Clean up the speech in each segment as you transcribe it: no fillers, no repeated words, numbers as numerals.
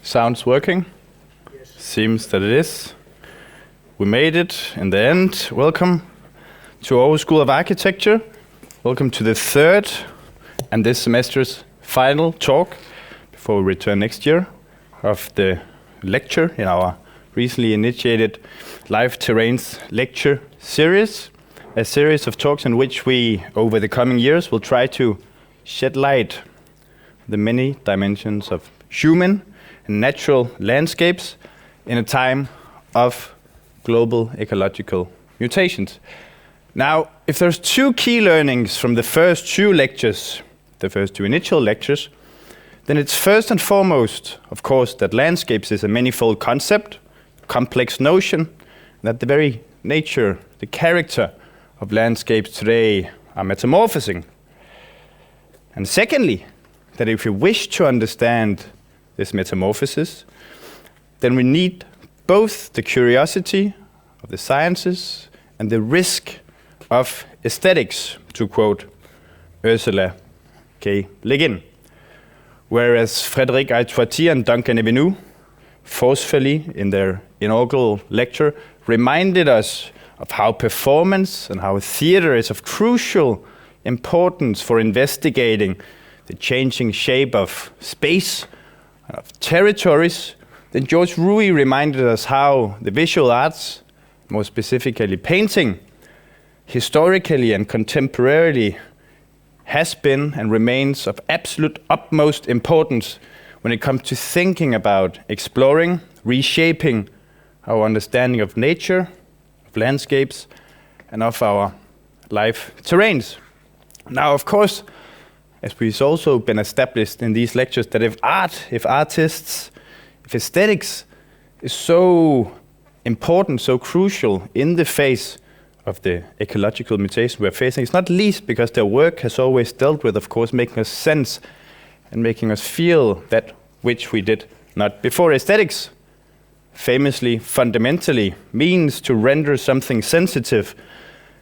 Sounds working? Yes. Seems that it is. We made it in the end. Welcome to Aarhus School of Architecture. Welcome to the third and this semester's final talk before we return next year of the lecture in our recently initiated Live Terrains lecture series. A series of talks in which we, over the coming years, will try to shed light on the many dimensions of human and natural landscapes in a time of global ecological mutations. Now, if there's two key learnings from the first two lectures, the first two initial lectures, then it's first and foremost, of course, that landscapes is a manifold concept, complex notion, that the very nature, the character of landscapes today are metamorphosing. And secondly, that if we wish to understand this metamorphosis, then we need both the curiosity of the sciences and the risk of aesthetics, to quote Ursula K. Le Guin. Whereas Frédéric Aït-Fouati and Duncan Evenou forcefully in their inaugural lecture reminded us of how performance and how theater is of crucial importance for investigating the changing shape of space, of territories, then George Rouy reminded us how the visual arts, more specifically painting, historically and contemporarily has been and remains of absolute utmost importance when it comes to thinking about exploring, reshaping our understanding of nature, of landscapes, and of our life terrains. Now, of course, as we've also been established in these lectures, that if art, if artists, if aesthetics is so important, so crucial in the face of the ecological mutation we're facing, it's not least because their work has always dealt with, of course, making us sense and making us feel that which we did not before. Aesthetics, famously, fundamentally, means to render something sensitive,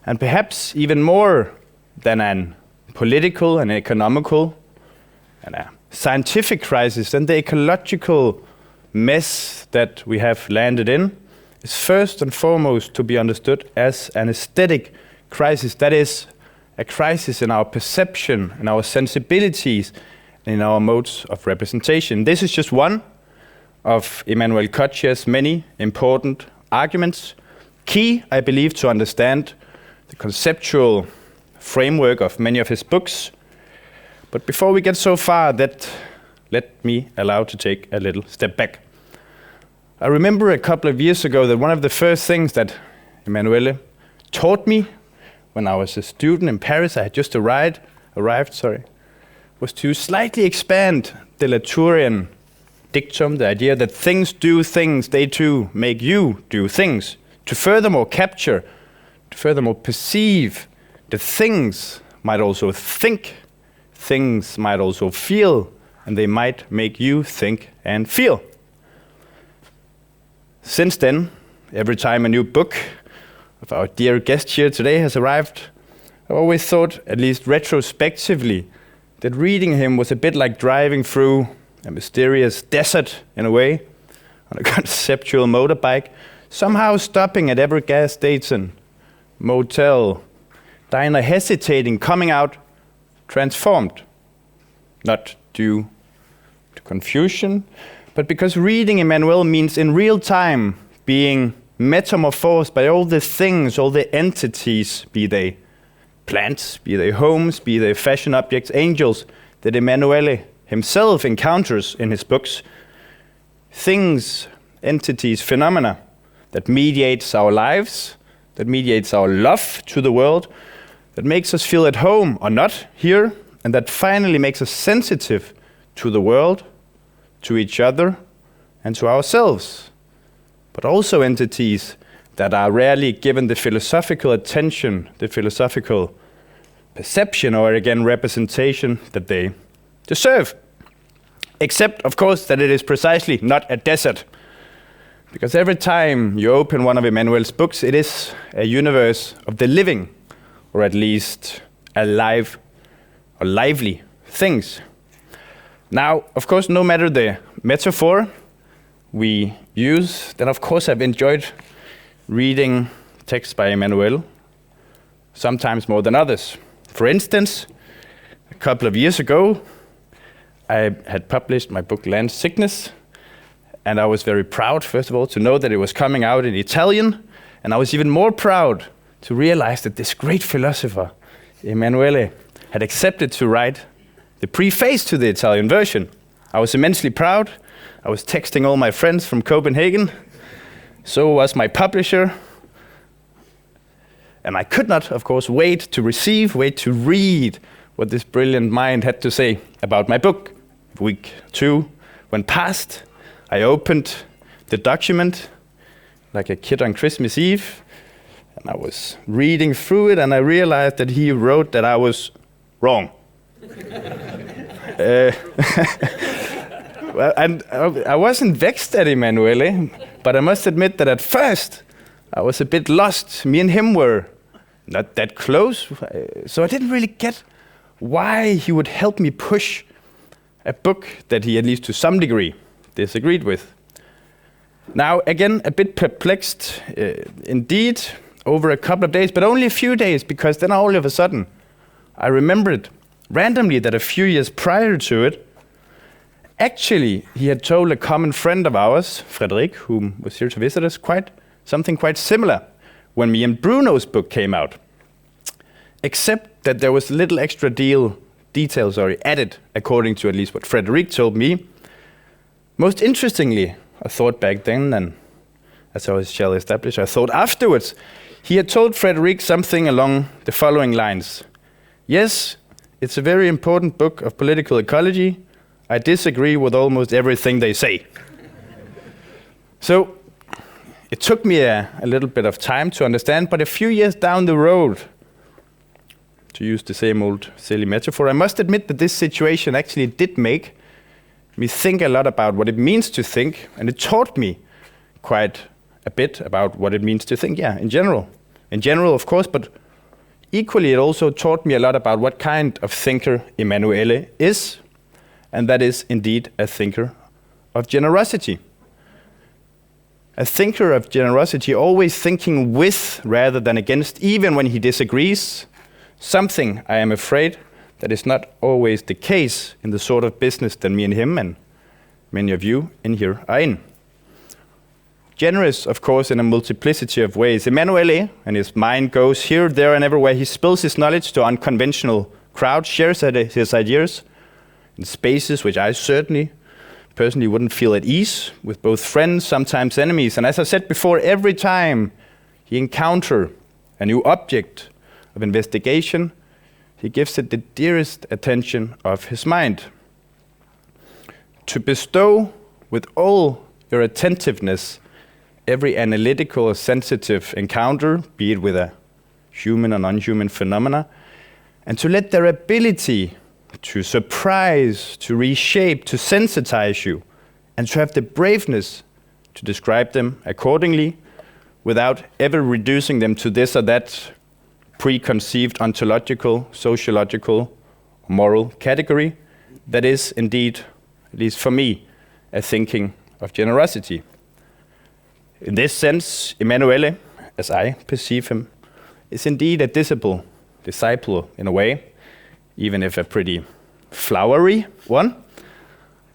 and perhaps even more than an political and economical and a scientific crisis, and the ecological mess that we have landed in is first and foremost to be understood as an aesthetic crisis. That is a crisis in our perception, in our sensibilities, in our modes of representation. This is just one of Emanuele Coccia's many important arguments. Key, I believe, to understand the conceptual framework of many of his books. But before we get so far, let me allow to take a little step back. I remember a couple of years ago that one of the first things that Emanuele taught me when I was a student in Paris, I had just arrived, was to slightly expand the Latourian dictum, the idea that things do things, they too make you do things, to furthermore capture, to furthermore perceive that things might also think, things might also feel, and they might make you think and feel. Since then, every time a new book of our dear guest here today has arrived, I've always thought, at least retrospectively, that reading him was a bit like driving through a mysterious desert in a way, on a conceptual motorbike, somehow stopping at every gas station, motel, diner, hesitating, coming out transformed, not due to confusion, but because reading Emanuele means in real time being metamorphosed by all the things, all the entities, be they plants, be they homes, be they fashion objects, angels, that Emanuele himself encounters in his books. Things, entities, phenomena that mediates our lives, that mediates our love to the world, that makes us feel at home or not here, and that finally makes us sensitive to the world, to each other, and to ourselves. But also entities that are rarely given the philosophical attention, the philosophical perception, or again representation that they deserve. Except, of course, that it is precisely not a desert. Because every time you open one of Emanuele's books, it is a universe of the living, or at least alive or lively things. Now, of course, no matter the metaphor, we use, then of course I've enjoyed reading texts by Emanuele, sometimes more than others. For instance, a couple of years ago, I had published my book Land Sickness, and I was very proud, first of all, to know that it was coming out in Italian, and I was even more proud to realize that this great philosopher, Emanuele, had accepted to write the preface to the Italian version. I was immensely proud. I was texting all my friends from Copenhagen. So was my publisher. And I could not, of course, wait to read what this brilliant mind had to say about my book. Week 2 went past. I opened the document like a kid on Christmas Eve, and I was reading through it, and I realized that he wrote that I was wrong. Well, and I wasn't vexed at Emanuele, but I must admit that at first I was a bit lost. Me and him were not that close, so I didn't really get why he would help me push a book that he, at least to some degree, disagreed with. Now, again, a bit perplexed indeed over a couple of days, but only a few days, because then all of a sudden I remembered randomly that a few years prior to it, actually he had told a common friend of ours, Frederick, who was here to visit us, something quite similar when me and Bruno's book came out, except that there was little extra details added, according to at least what Frederick told me. Most interestingly, I thought back then, and as I shall establish, I thought afterwards, he had told Frederick something along the following lines. Yes, it's a very important book of political ecology. I disagree with almost everything they say. So it took me a little bit of time to understand, but a few years down the road, to use the same old silly metaphor, I must admit that this situation actually did make me think a lot about what it means to think, and it taught me quite a bit about what it means to think, in general. In general, of course, but equally it also taught me a lot about what kind of thinker Emanuele is, and that is indeed a thinker of generosity. A thinker of generosity, always thinking with rather than against, even when he disagrees, something, I am afraid, that is not always the case in the sort of business that me and him and many of you in here are in. Generous, of course, in a multiplicity of ways. Emanuele and his mind goes here, there, and everywhere. He spills his knowledge to unconventional crowds, shares his ideas in spaces which I personally wouldn't feel at ease with, both friends, sometimes enemies. And as I said before, every time he encounters a new object of investigation, he gives it the dearest attention of his mind. To bestow with all your attentiveness every analytical or sensitive encounter, be it with a human or non-human phenomena, and to let their ability to surprise, to reshape, to sensitize you, and to have the braveness to describe them accordingly without ever reducing them to this or that preconceived ontological, sociological, moral category. That is indeed, at least for me, a thinking of generosity. In this sense, Emanuele, as I perceive him, is indeed a disciple in a way, even if a pretty flowery one,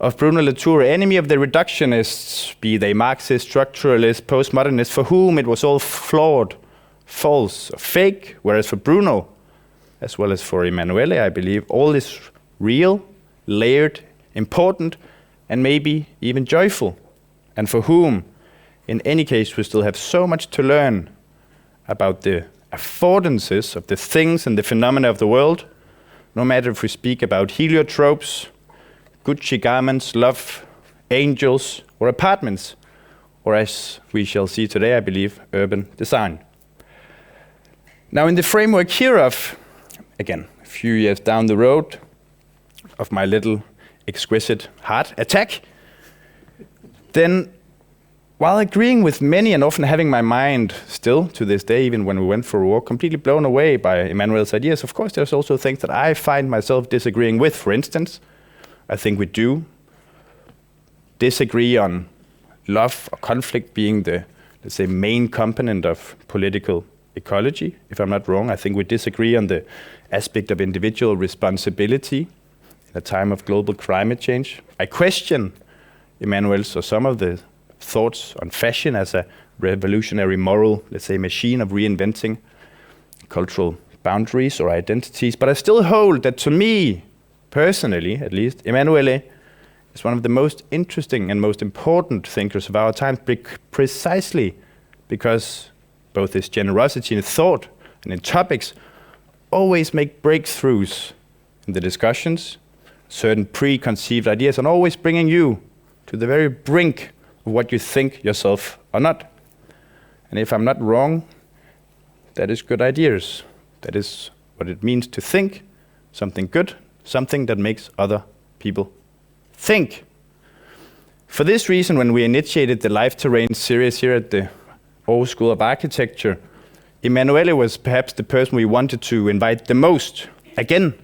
of Bruno Latour, enemy of the reductionists, be they Marxist, structuralist, postmodernists, for whom it was all flawed, false, fake, whereas for Bruno, as well as for Emanuele, I believe, all is real, layered, important, and maybe even joyful, and for whom, in any case, we still have so much to learn about the affordances of the things and the phenomena of the world, no matter if we speak about heliotropes, Gucci garments, love, angels, or apartments, or as we shall see today, I believe, urban design. Now, in the framework hereof, again, a few years down the road of my little exquisite heart attack, then while agreeing with many and often having my mind still to this day, even when we went for a walk, completely blown away by Emanuele's ideas, of course, there's also things that I find myself disagreeing with. For instance, I think we do disagree on love or conflict being the, let's say, main component of political ecology. If I'm not wrong, I think we disagree on the aspect of individual responsibility in a time of global climate change. I question Emanuele's or some of the thoughts on fashion as a revolutionary moral, let's say, machine of reinventing cultural boundaries or identities. But I still hold that, to me, personally at least, Emanuele is one of the most interesting and most important thinkers of our time, precisely because both his generosity in thought and in topics always make breakthroughs in the discussions, certain preconceived ideas, and always bringing you to the very brink of what you think yourself or not. And if I'm not wrong, that is good ideas. That is what it means to think something good, something that makes other people think. For this reason, when we initiated the Life Terrain series here at the Aarhus School of Architecture, Emanuele was perhaps the person we wanted to invite the most. Again,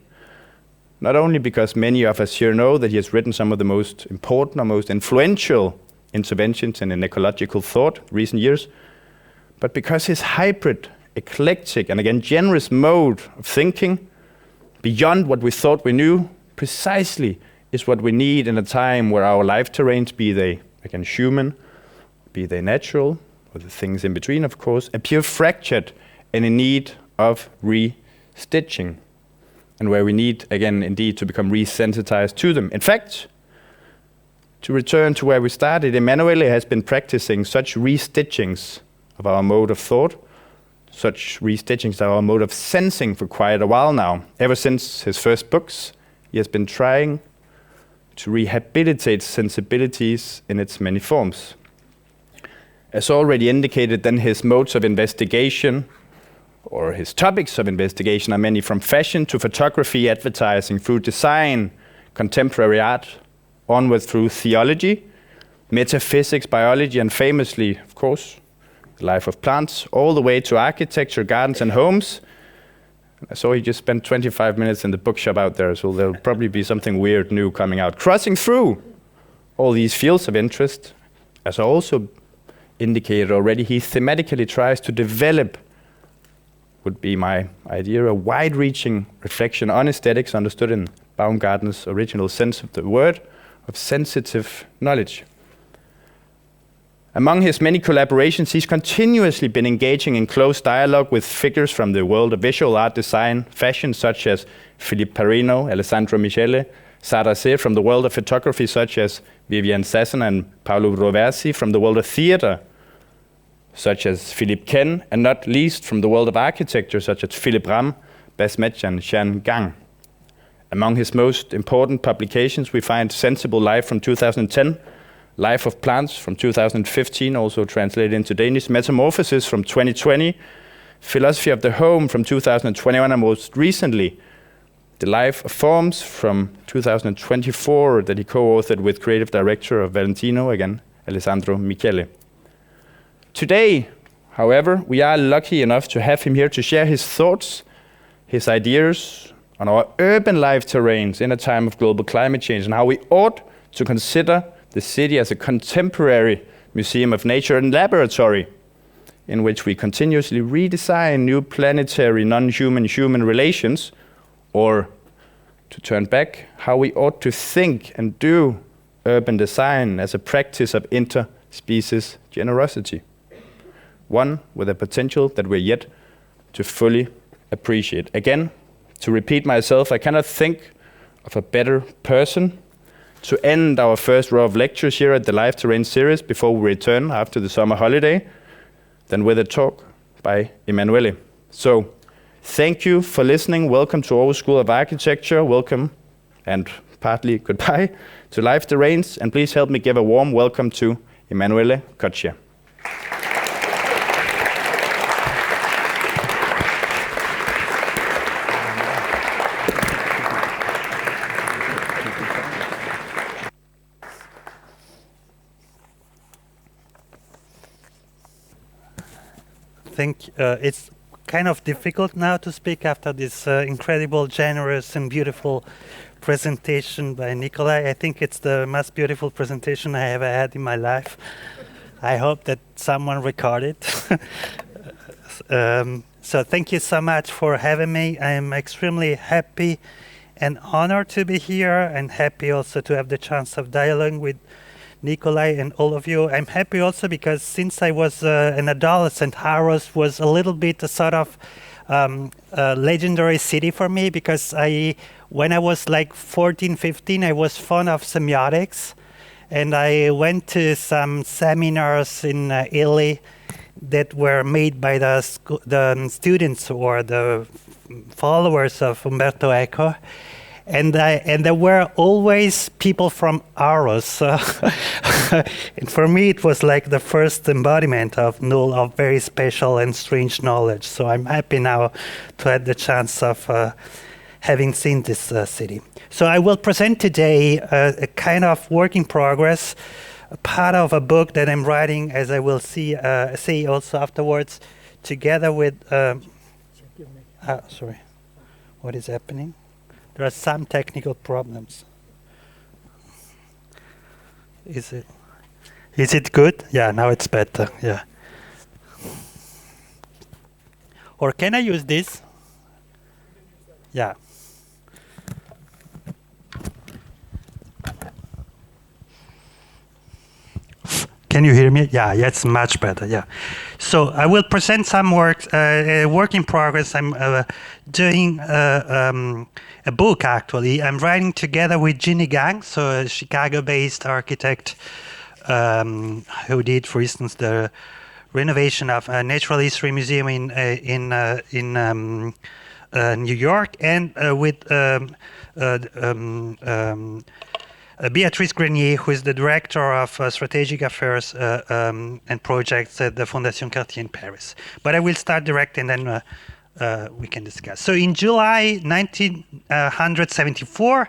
not only because many of us here know that he has written some of the most important or most influential interventions in ecological thought recent years, but because his hybrid, eclectic, and again generous mode of thinking, beyond what we thought we knew, precisely is what we need in a time where our life terrains, be they again human, be they natural, or the things in between, of course, appear fractured and in need of re-stitching, and where we need, again, indeed, to become resensitized to them. In fact, to return to where we started, Emanuele has been practicing such restitchings of our mode of thought, such restitchings of our mode of sensing for quite a while now. Ever since his first books, he has been trying to rehabilitate sensibilities in its many forms. As already indicated, then his modes of investigation, or his topics of investigation, are many, from fashion to photography, advertising, through design, contemporary art, onward through theology, metaphysics, biology, and famously, of course, the life of plants, all the way to architecture, gardens, and homes. I saw he just spent 25 minutes in the bookshop out there, so there'll probably be something weird new coming out. Crossing through all these fields of interest, as I also indicated already, he thematically tries to develop, would be my idea, a wide-reaching reflection on aesthetics understood in Baumgartner's original sense of the word, of sensitive knowledge. Among his many collaborations, he's continuously been engaging in close dialogue with figures from the world of visual art, design, fashion, such as Philippe Parrino, Alessandro Michele, Saracé, from the world of photography, such as Vivian Sasson and Paolo Roversi, from the world of theater, such as Philippe Ken, and not least from the world of architecture, such as Philippe Ram, Bas Metz, and Jean Gang. Among his most important publications, we find Sensible Life from 2010, Life of Plants from 2015, also translated into Danish, Metamorphosis from 2020, Philosophy of the Home from 2021, and most recently, The Life of Forms from 2024 that he co-authored with creative director of Valentino, again, Alessandro Michele. Today, however, we are lucky enough to have him here to share his thoughts, his ideas on our urban life terrains in a time of global climate change, and how we ought to consider the city as a contemporary museum of nature and laboratory in which we continuously redesign new planetary non-human-human relations, or, to turn back, how we ought to think and do urban design as a practice of interspecies generosity, one with a potential that we're yet to fully appreciate. Again, to repeat myself, I cannot think of a better person to end our first row of lectures here at the Life Terrain series before we return after the summer holiday than with a talk by Emanuele. So, thank you for listening. Welcome to Aarhus School of Architecture. Welcome, and partly goodbye, to Life Terrains. And please help me give a warm welcome to Emanuele Coccia. It's kind of difficult now to speak after this incredible, generous and beautiful presentation by Nikolaj. I think it's the most beautiful presentation I ever had in my life. I hope that someone recorded. So thank you so much for having me. I'm extremely happy and honored to be here, and happy also to have the chance of dialogue with Nikolaj and all of you. I'm happy also because since I was an adolescent, Aarhus was a little bit a sort of a legendary city for me, because when I was like 14, 15, I was fond of semiotics, and I went to some seminars in Italy that were made by the students or the followers of Umberto Eco. And there were always people from Aarhus. And for me, it was like the first embodiment of very special and strange knowledge. So I'm happy now to have the chance of having seen this city. So I will present today a kind of work in progress, a part of a book that I'm writing, as I will see also afterwards, together with... sorry, what is happening? There are some technical problems. Is it good? Yeah, now it's better. Yeah. Or can I use this? Yeah. Can you hear me? Yeah, it's much better. Yeah. So I will present some work in progress. I'm doing a book, actually. I'm writing together with Ginny Gang, so a Chicago-based architect who did, for instance, the renovation of a Natural History Museum in New York, and with Beatrice Grenier, who is the director of strategic affairs and projects at the Fondation Cartier in Paris. But I will start direct, and then we can discuss. So in July 1974,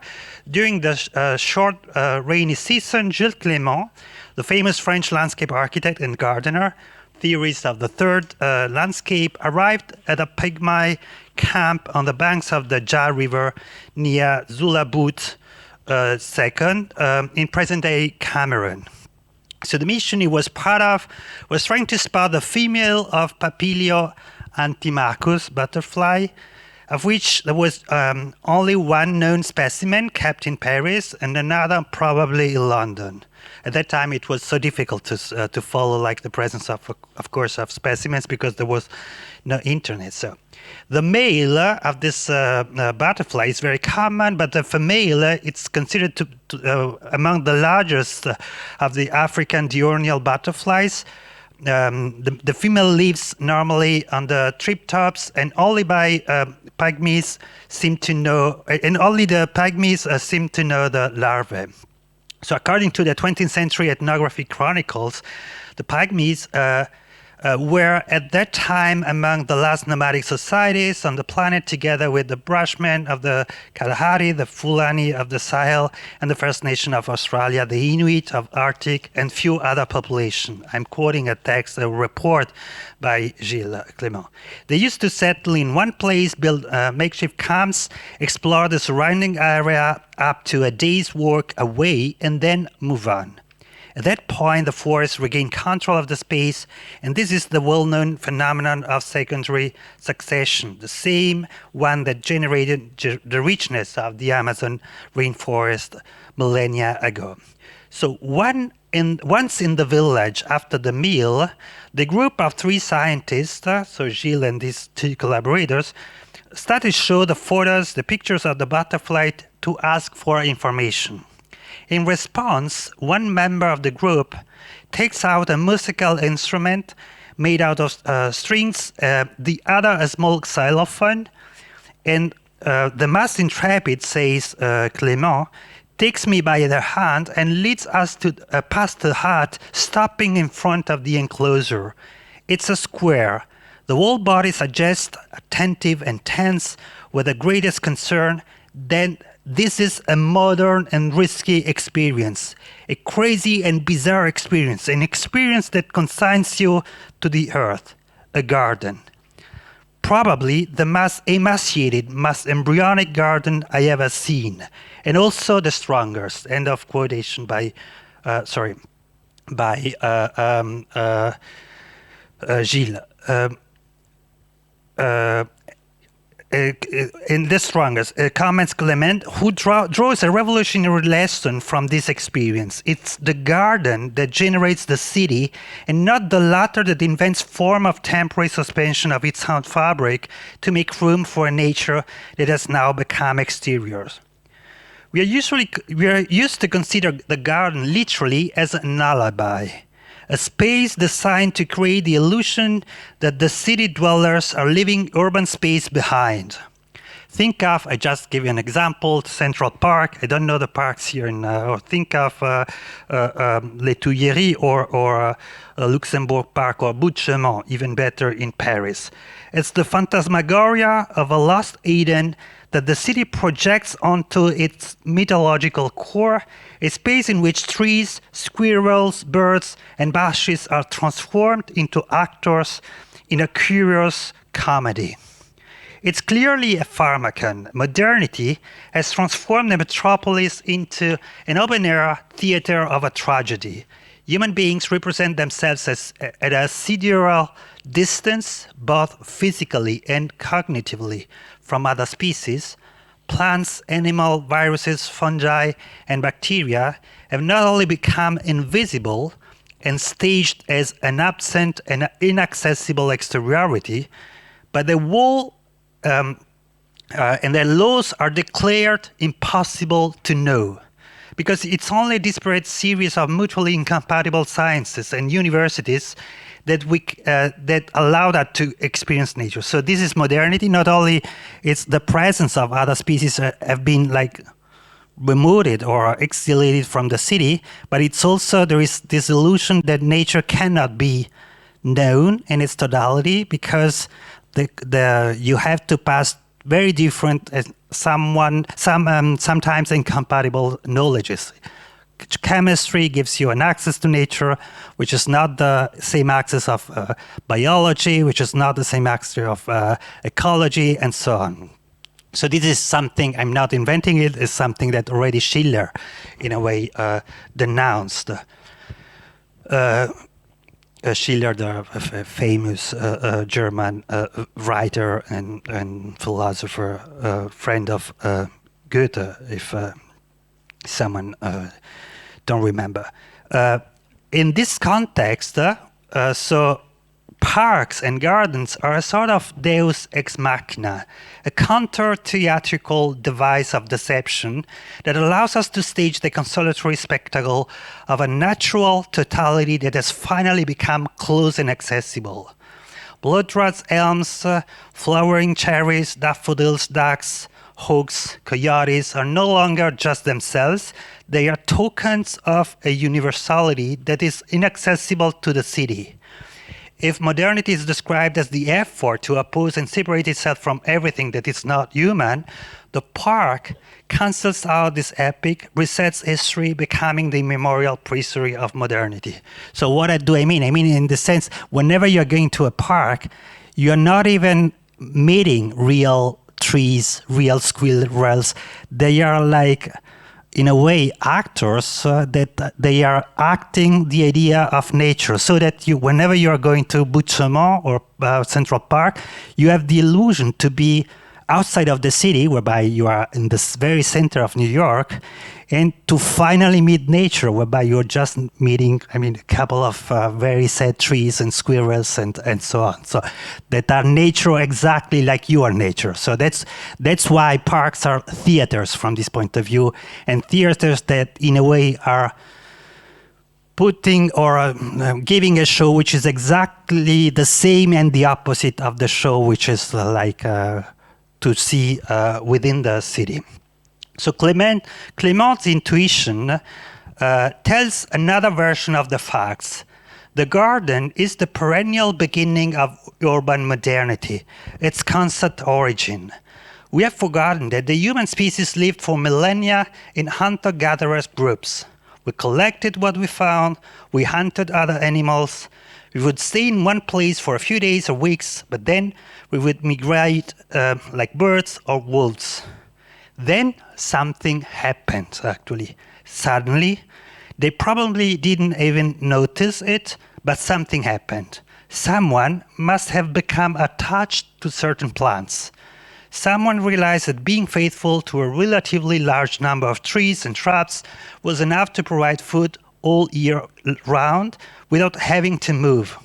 during the short rainy season, Gilles Clément, the famous French landscape architect and gardener, theorist of the third landscape, arrived at a Pygmy camp on the banks of the Ja River near Zulabut, second, in present-day Cameroon. So the mission he was part of was trying to spot the female of Papilio antimachus butterfly, of which there was only one known specimen kept in Paris and another probably in London. At that time, it was so difficult to follow, like, the presence of course, of specimens, because there was no internet. So the male of this butterfly is very common, but the female, it's considered to among the largest of the African diurnal butterflies. The female lives normally on the tree-tops, and only by pygmies seem to know, and only the pygmies seem to know the larvae. So according to the 20th century ethnography chronicles, the pygmies were at that time among the last nomadic societies on the planet, together with the Bushmen of the Kalahari, the Fulani of the Sahel, and the First Nation of Australia, the Inuit of Arctic, and few other populations. I'm quoting a text, a report by Gilles Clément. They used to settle in one place, build makeshift camps, explore the surrounding area up to a day's work away, and then move on. At that point, the forest regained control of the space, and this is the well-known phenomenon of secondary succession, the same one that generated the richness of the Amazon rainforest millennia ago. So once in the village, after the meal, the group of three scientists, so Gilles and these two collaborators, started to show the photos, the pictures of the butterfly, to ask for information. In response, one member of the group takes out a musical instrument made out of strings, the other a small xylophone, and the most intrepid, says Clément, takes me by the hand and leads us to past the hut, stopping in front of the enclosure. It's a square. The whole body suggests attentive and tense with the greatest concern. Then this is a modern and risky experience, a crazy and bizarre experience, an experience that consigns you to the earth, a garden. Probably the most emaciated, most embryonic garden I ever seen, and also the strongest. End of quotation by, by Gilles. In the strongest comments Clement, who draws a revolutionary lesson from this experience. It's the garden that generates the city, and not the latter that invents form of temporary suspension of its own fabric to make room for a nature that has now become exteriors. We are used to consider the garden literally as an alibi, a space designed to create the illusion that the city dwellers are leaving urban space behind. Think of, I just give you an example, Central Park. I don't know the parks here, or think of Les Tuileries or Luxembourg Park or Bout-Chaumont, even better in Paris. It's the phantasmagoria of a lost Eden that the city projects onto its mythological core, a space in which trees, squirrels, birds, and bushes are transformed into actors in a curious comedy. It's clearly a pharmacon. Modernity has transformed the metropolis into an open-air theater of a tragedy. Human beings represent themselves as at a sidereal distance, both physically and cognitively, from other species. Plants, animals, viruses, fungi, and bacteria have not only become invisible and staged as an absent and inaccessible exteriority, but the whole and their laws are declared impossible to know, because it's only a disparate series of mutually incompatible sciences and universities that allow that to experience nature. So this is modernity. Not only it's the presence of other species have been like removed or exiliated from the city, but it's also there is this illusion that nature cannot be known in its totality, because you have to pass very different, sometimes incompatible knowledges. Chemistry gives you an access to nature, which is not the same access of biology, which is not the same access of ecology, and so on. So this is something, I'm not inventing it, it's something that already Schiller, in a way, denounced. Schiller, the famous German writer and philosopher, friend of Goethe, if someone don't remember. In this context, so parks and gardens are a sort of deus ex machina, a counter-theatrical device of deception that allows us to stage the consolatory spectacle of a natural totality that has finally become close and accessible. Bloodrods, elms, flowering cherries, daffodils, ducks, hawks, coyotes are no longer just themselves. They are tokens of a universality that is inaccessible to the city. If modernity is described as the effort to oppose and separate itself from everything that is not human, the park cancels out this epic, resets history, becoming the immemorial priesthood of modernity. So what do I mean? I mean, in the sense, whenever you're going to a park, you're not even meeting real trees, real squirrels. They are like, in a way, actors that they are acting the idea of nature, so that you, whenever you are going to Bout-Chaumont or Central Park, you have the illusion to be outside of the city, whereby you are in the very center of New York, and to finally meet nature, whereby you're just meeting, I mean, a couple of very sad trees and squirrels and so on. So that are nature exactly like you are nature. So that's why parks are theaters from this point of view, and theaters that in a way are putting or giving a show which is exactly the same and the opposite of the show which is like to see within the city. So Clement's intuition tells another version of the facts. The garden is the perennial beginning of urban modernity, its concept origin. We have forgotten that the human species lived for millennia in hunter-gatherer groups. We collected what we found, we hunted other animals, we would stay in one place for a few days or weeks, but then we would migrate like birds or wolves. Then something happened, actually. Suddenly, They probably didn't even notice it, but something happened. Someone must have become attached to certain plants. Someone realized that being faithful to a relatively large number of trees and shrubs was enough to provide food all year round without having to move.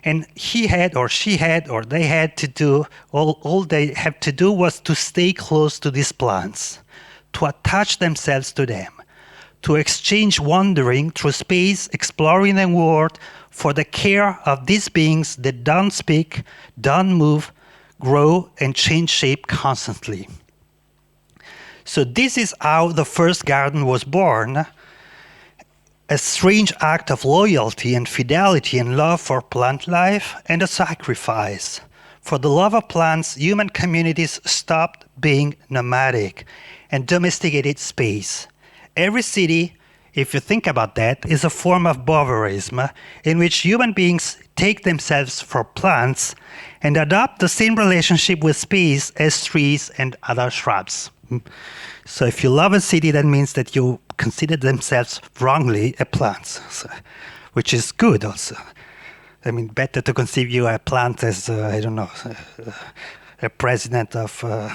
And he had, or she had, or they had to do, all they had to do was to stay close to these plants, to attach themselves to them, to exchange wandering through space, exploring the world for the care of these beings that don't speak, don't move, grow, and change shape constantly. So this is how the first garden was born, a strange act of loyalty and fidelity and love for plant life, and a sacrifice. For the love of plants, human communities stopped being nomadic and domesticated space. Every city, if you think about that, is a form of barbarism in which human beings take themselves for plants and adopt the same relationship with space as trees and other shrubs. So if you love a city, that means that you consider themselves wrongly a plant, so, which is good also. I mean, better to conceive you a plant as, I don't know, a president of a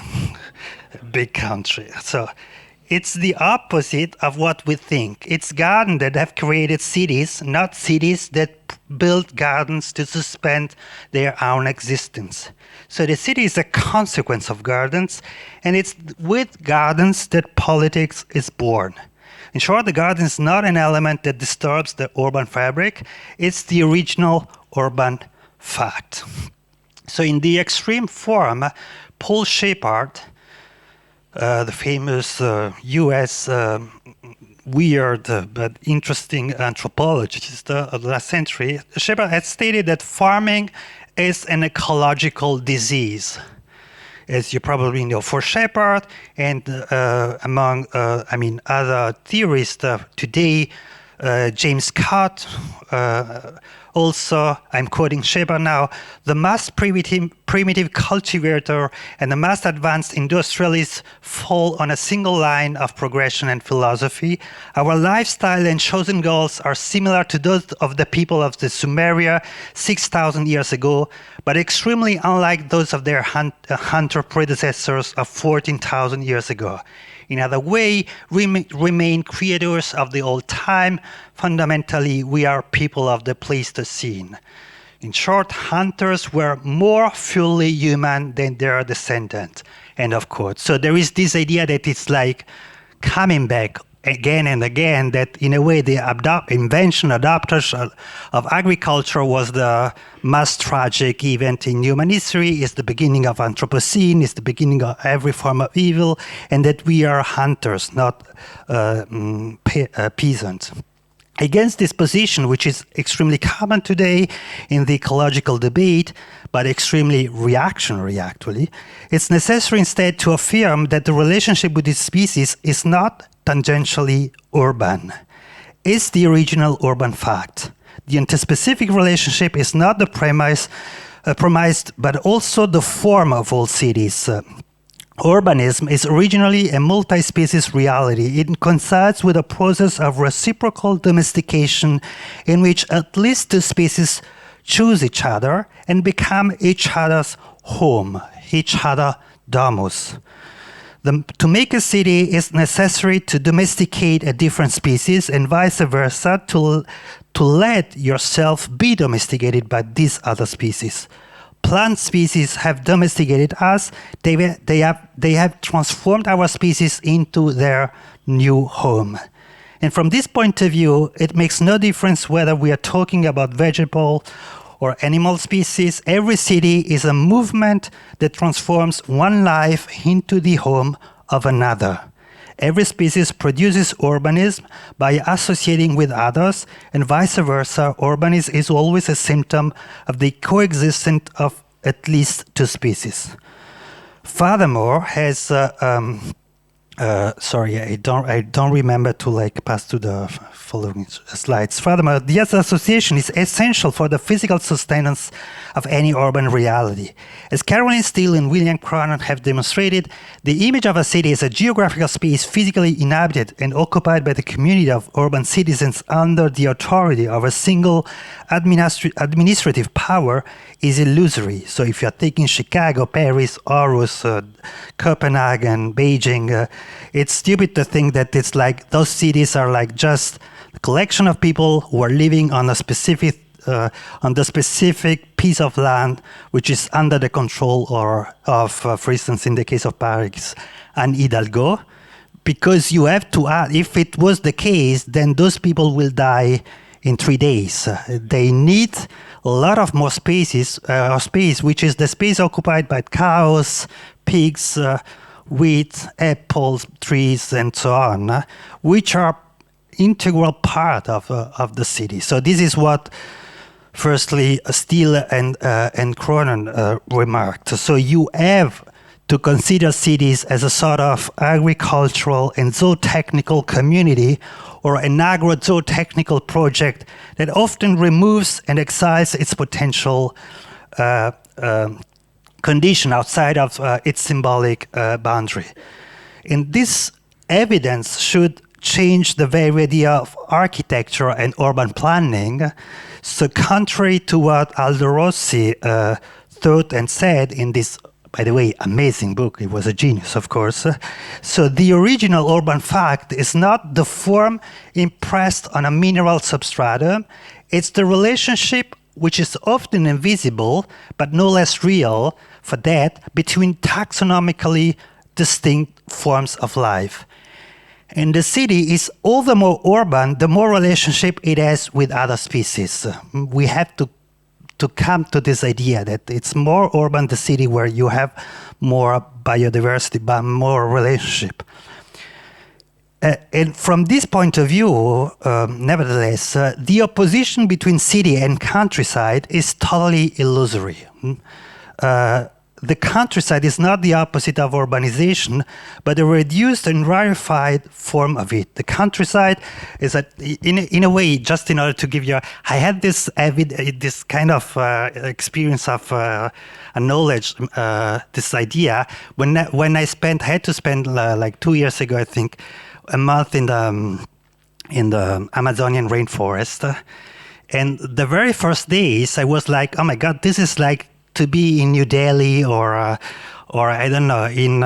big country. So it's the opposite of what we think. It's gardens that have created cities, not cities that build gardens to suspend their own existence. So the city is a consequence of gardens, and it's with gardens that politics is born. In short, the garden is not an element that disturbs the urban fabric, it's the original urban fact. So in the extreme form, Paul Shepard, the famous US weird but interesting anthropologist of the last century, Shepard had stated that farming is an ecological disease. As you probably know, for Shepard and among other theorists today, James Scott, also, I'm quoting Shepard now, the most primitive cultivator and the most advanced industrialists fall on a single line of progression and philosophy. Our lifestyle and chosen goals are similar to those of the people of the Sumeria 6,000 years ago, but extremely unlike those of their hunter predecessors of 14,000 years ago. In other way, we remain creators of the old time. Fundamentally, we are people of the Pleistocene. In short, hunters were more fully human than their descendants. End of quote. So there is this idea that it's like coming back again and again, that in a way the adoption of agriculture was the most tragic event in human history, is the beginning of Anthropocene, is the beginning of every form of evil, and that we are hunters, not peasants. Against this position, which is extremely common today in the ecological debate, but extremely reactionary actually, it's necessary instead to affirm that the relationship with this species is not tangentially urban. It's the original urban fact. The interspecific relationship is not the premised, but also the form of all cities. Urbanism is originally a multi-species reality. It coincides with a process of reciprocal domestication in which at least two species choose each other and become each other's home, each other domus. To make a city is necessary to domesticate a different species and vice versa, to let yourself be domesticated by these other species. Plant species have domesticated us. They have transformed our species into their new home. And from this point of view, it makes no difference whether we are talking about vegetable or animal species. Every city is a movement that transforms one life into the home of another. Every species produces urbanism by associating with others, and vice versa. Urbanism is always a symptom of the coexistence of at least two species. Furthermore, as Sorry, I don't remember to pass to the following slides. Furthermore, the association is essential for the physical sustenance of any urban reality. As Caroline Steele and William Cronon have demonstrated, the image of a city is a geographical space physically inhabited and occupied by the community of urban citizens under the authority of a single administrative power is illusory. So if you're taking Chicago, Paris, Aarhus, Copenhagen, Beijing, it's stupid to think that it's like those cities are like just a collection of people who are living on a specific piece of land which is under the control of, for instance, in the case of Paris, Anne Hidalgo, because you have to add, if it was the case, then those people will die in 3 days. They need a lot of more space, which is the space occupied by cows, pigs, wheat, apples, trees, and so on, which are integral part of the city. So this is what, firstly, Steele and Cronon remarked. So you have to consider cities as a sort of agricultural and zootechnical community or an agro-zootechnical project that often removes and exiles its potential condition outside of its symbolic boundary. And this evidence should change the very idea of architecture and urban planning. So contrary to what Aldo Rossi thought and said in this, by the way, amazing book, it was a genius, of course. So the original urban fact is not the form impressed on a mineral substratum, it's the relationship, which is often invisible, but no less real for that, between taxonomically distinct forms of life. And the city is all the more urban, the more relationship it has with other species. We have to come to this idea that it's more urban, the city, where you have more biodiversity, but more relationship. And from this point of view, nevertheless, the opposition between city and countryside is totally illusory. The countryside is not the opposite of urbanization, but a reduced and rarefied form of it. The countryside is, in a way, just in order to give you, I had this kind of experience of a knowledge, this idea when I had to spend like 2 years ago, I think, a month in the Amazonian rainforest, and the very first days I was like, oh my God, this is like to be in New Delhi or I don't know, in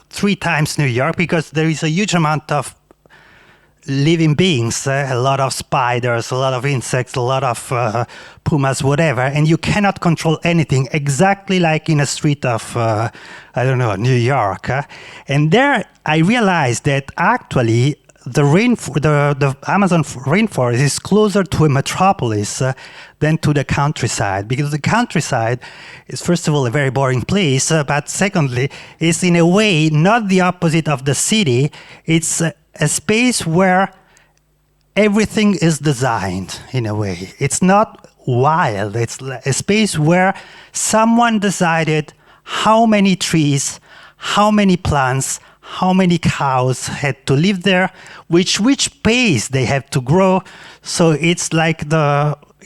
3 times New York, because there is a huge amount of living beings, a lot of spiders, a lot of insects, a lot of pumas, whatever, and you cannot control anything, exactly like in a street of, I don't know, New York. And there I realized that actually the Amazon rainforest is closer to a metropolis than to the countryside, because the countryside is, first of all, a very boring place, but secondly, is in a way not the opposite of the city. It's a space where everything is designed, in a way. It's not wild. It's a space where someone decided how many trees, how many plants, how many cows had to live there, which pace they have to grow. So it's like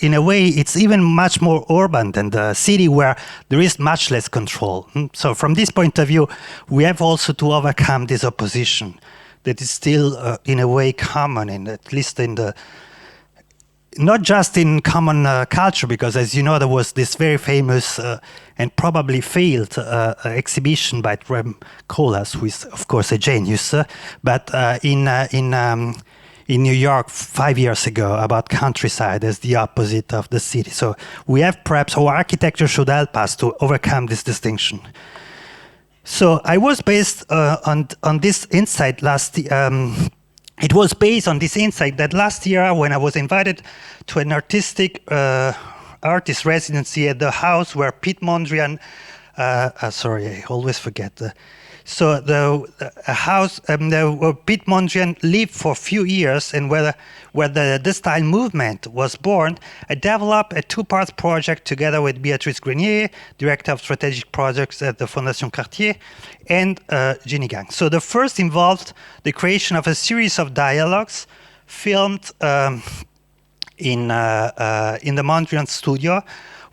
in a way, it's even much more urban than the city, where there is much less control. So from this point of view, we have also to overcome this opposition that is still, in a way, common, and at least in the, not just in common culture, because as you know, there was this very famous and probably failed exhibition by Rem Koolhaas, who is, of course, a genius, but in New York 5 years ago, about countryside as the opposite of the city. So we have perhaps, our architecture should help us to overcome this distinction. So I was based on this insight it was based on this insight that last year, when I was invited to an artist residency at the house where Pete Mondrian, sorry, I always forget, So the Piet Mondrian lived for a few years, and where the style movement was born, I developed a two-part project together with Béatrice Grenier, Director of Strategic Projects at the Fondation Cartier, and Ginny Gang. So the first involved the creation of a series of dialogues filmed in the Mondrian studio,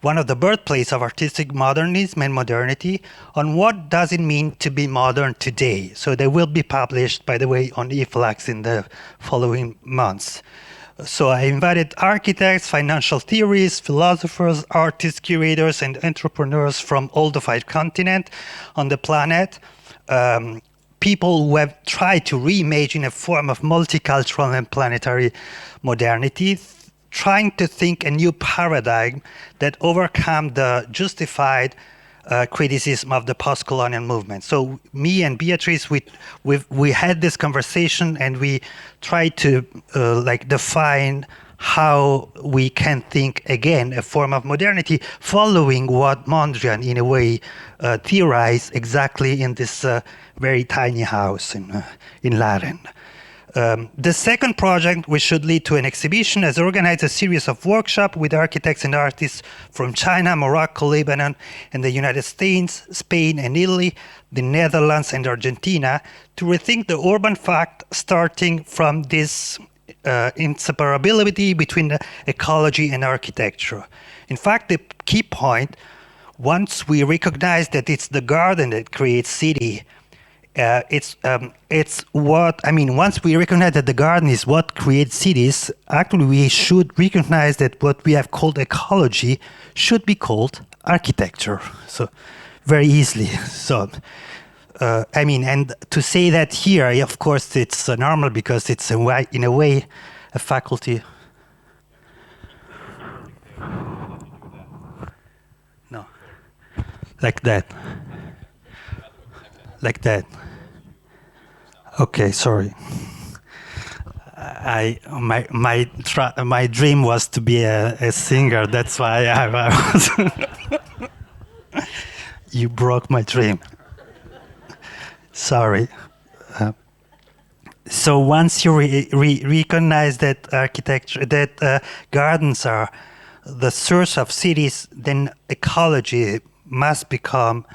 one of the birthplaces of artistic modernism and modernity, on what does it mean to be modern today. So they will be published, by the way, on eFlax in the following months. So I invited architects, financial theorists, philosophers, artists, curators, and entrepreneurs from all the 5 continents on the planet, people who have tried to reimagine a form of multicultural and planetary modernity, trying to think a new paradigm that overcome the justified criticism of the post-colonial movement. So me and Beatrice, we had this conversation, and we tried to define how we can think again a form of modernity following what Mondrian in a way theorized exactly in this very tiny house in Laren. The second project, which should lead to an exhibition, has organized a series of workshops with architects and artists from China, Morocco, Lebanon, and the United States, Spain and Italy, the Netherlands and Argentina, to rethink the urban fact, starting from this inseparability between the ecology and architecture. In fact, the key point, once we recognize that it's the garden that creates city, once we recognize that the garden is what creates cities, actually we should recognize that what we have called ecology should be called architecture. So very easily. So, and to say that here, of course, it's normal because it's in a way a faculty. No, like that. Like that. Okay, sorry. My dream was to be a singer. That's why I was. You broke my dream. Sorry. So once you recognize that architecture, that gardens are the source of cities, then ecology must be called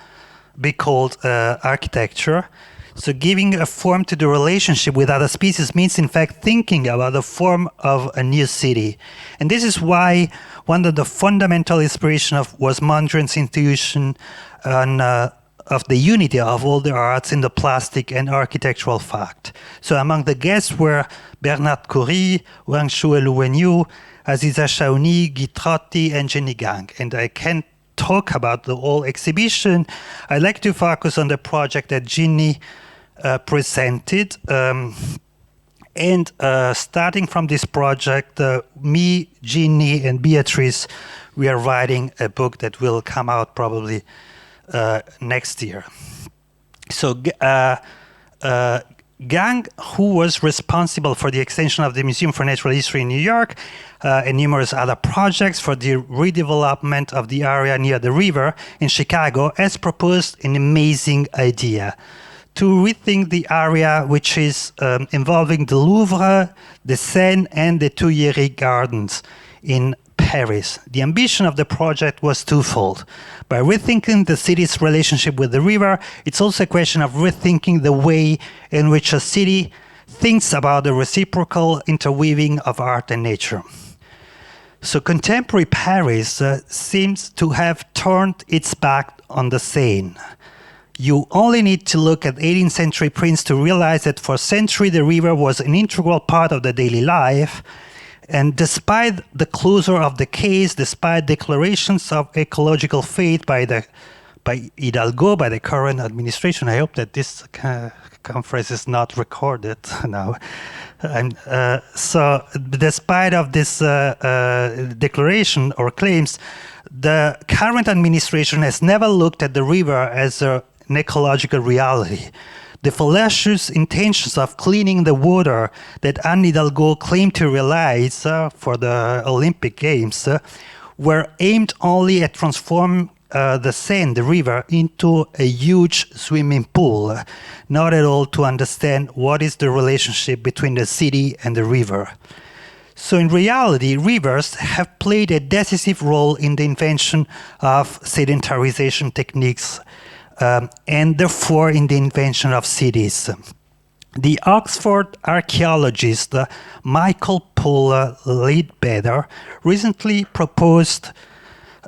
architecture. So giving a form to the relationship with other species means, in fact, thinking about the form of a new city. And this is why one of the fundamental inspiration was Mondrian's intuition of the unity of all the arts in the plastic and architectural fact. So among the guests were Bernard Coury, Wang Shu Eluwenyu, Aziza Shaouni, Guy Trotti, and Jenny Gang. And I can't talk about the whole exhibition. I'd like to focus on the project that Ginny presented. And starting from this project, me, Ginny, and Beatrice, we are writing a book that will come out probably next year. So Gang, who was responsible for the extension of the Museum for Natural History in New York and numerous other projects for the redevelopment of the area near the river in Chicago, has proposed an amazing idea to rethink the area, which is involving the Louvre, the Seine, and the Tuileries Gardens in Paris. The ambition of the project was twofold. By rethinking the city's relationship with the river, it's also a question of rethinking the way in which a city thinks about the reciprocal interweaving of art and nature. So contemporary Paris seems to have turned its back on the Seine. You only need to look at 18th century prints to realize that for centuries the river was an integral part of the daily life. And despite the closure of the case, despite declarations of ecological faith by Hidalgo, by the current administration, I hope that this conference is not recorded now. And so despite of this declaration or claims, the current administration has never looked at the river as an ecological reality. The fallacious intentions of cleaning the water that Anne Hidalgo claimed to realize for the Olympic Games were aimed only at transforming the Seine, the river, into a huge swimming pool, not at all to understand what is the relationship between the city and the river. So in reality, rivers have played a decisive role in the invention of sedentarization techniques and therefore in the invention of cities. The Oxford archaeologist Michael Paul Leadbetter recently proposed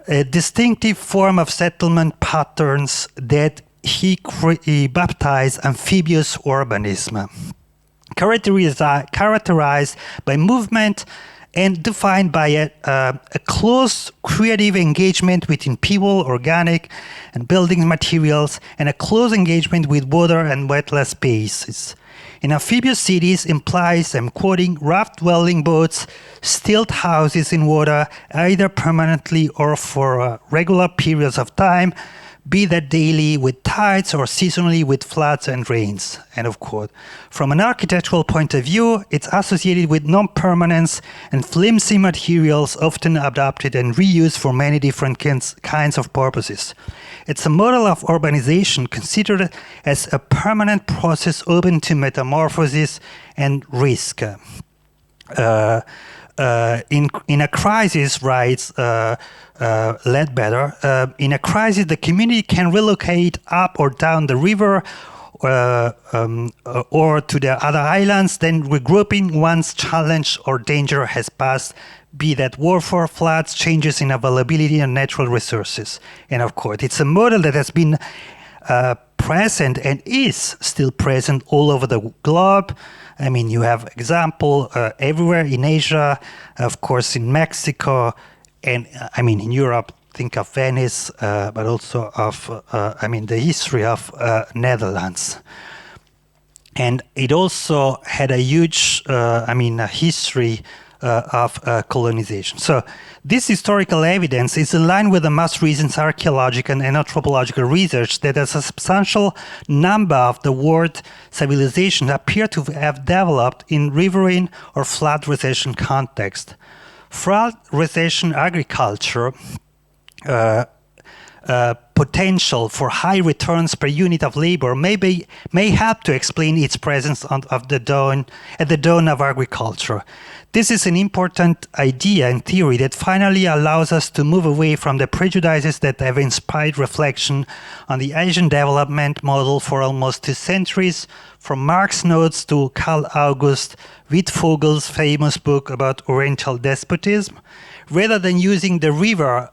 a distinctive form of settlement patterns that he baptized amphibious urbanism, characterized by movement and defined by a close creative engagement between people, organic and building materials, and a close engagement with water and wetland spaces. In amphibious cities implies, I'm quoting, raft-dwelling boats, stilt houses in water, either permanently or for regular periods of time, be that daily with tides or seasonally with floods and rains, end of quote. From an architectural point of view, it's associated with non-permanence and flimsy materials often adapted and reused for many different kinds of purposes. It's a model of urbanization considered as a permanent process open to metamorphosis and risk. In a crisis, writes Leadbetter, in a crisis, the community can relocate up or down the river or to the other islands, then regrouping once challenge or danger has passed, be that warfare, floods, changes in availability and natural resources. And of course, it's a model that has been present and is still present all over the globe. I mean, you have example everywhere in Asia, of course, in Mexico, and I mean, in Europe, think of Venice, but also of, the history of Netherlands. And it also had a huge, history of colonization. So this historical evidence is in line with the most recent archaeological and anthropological research that a substantial number of the world civilizations appear to have developed in riverine or flood recession context. Flood recession agriculture potential for high returns per unit of labor may help to explain its presence at the dawn of agriculture. This is an important idea and theory that finally allows us to move away from the prejudices that have inspired reflection on the Asian development model for almost 2 centuries, from Marx notes to Carl August Wittvogel's famous book about Oriental despotism. Rather than using the river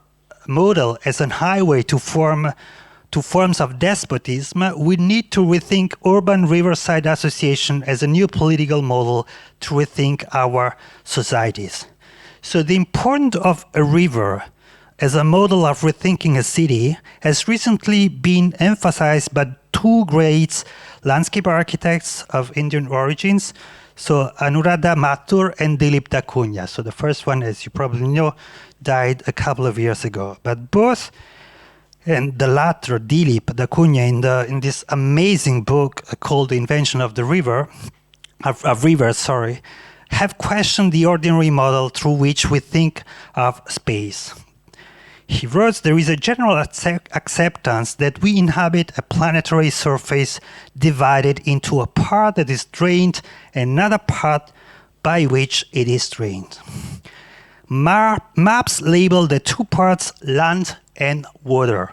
model as a highway to forms of despotism, we need to rethink urban riverside association as a new political model to rethink our societies. So the importance of a river as a model of rethinking a city has recently been emphasized by 2 great landscape architects of Indian origins, so Anuradha Mathur and Dilip da Cunha. So the first one, as you probably know, died a couple of years ago. But both, and the latter, Dilip da Cunha, in this amazing book called The Invention of the River, have questioned the ordinary model through which we think of space. He wrote, there is a general acceptance that we inhabit a planetary surface divided into a part that is drained and another part by which it is drained. Maps label the 2 parts land and water.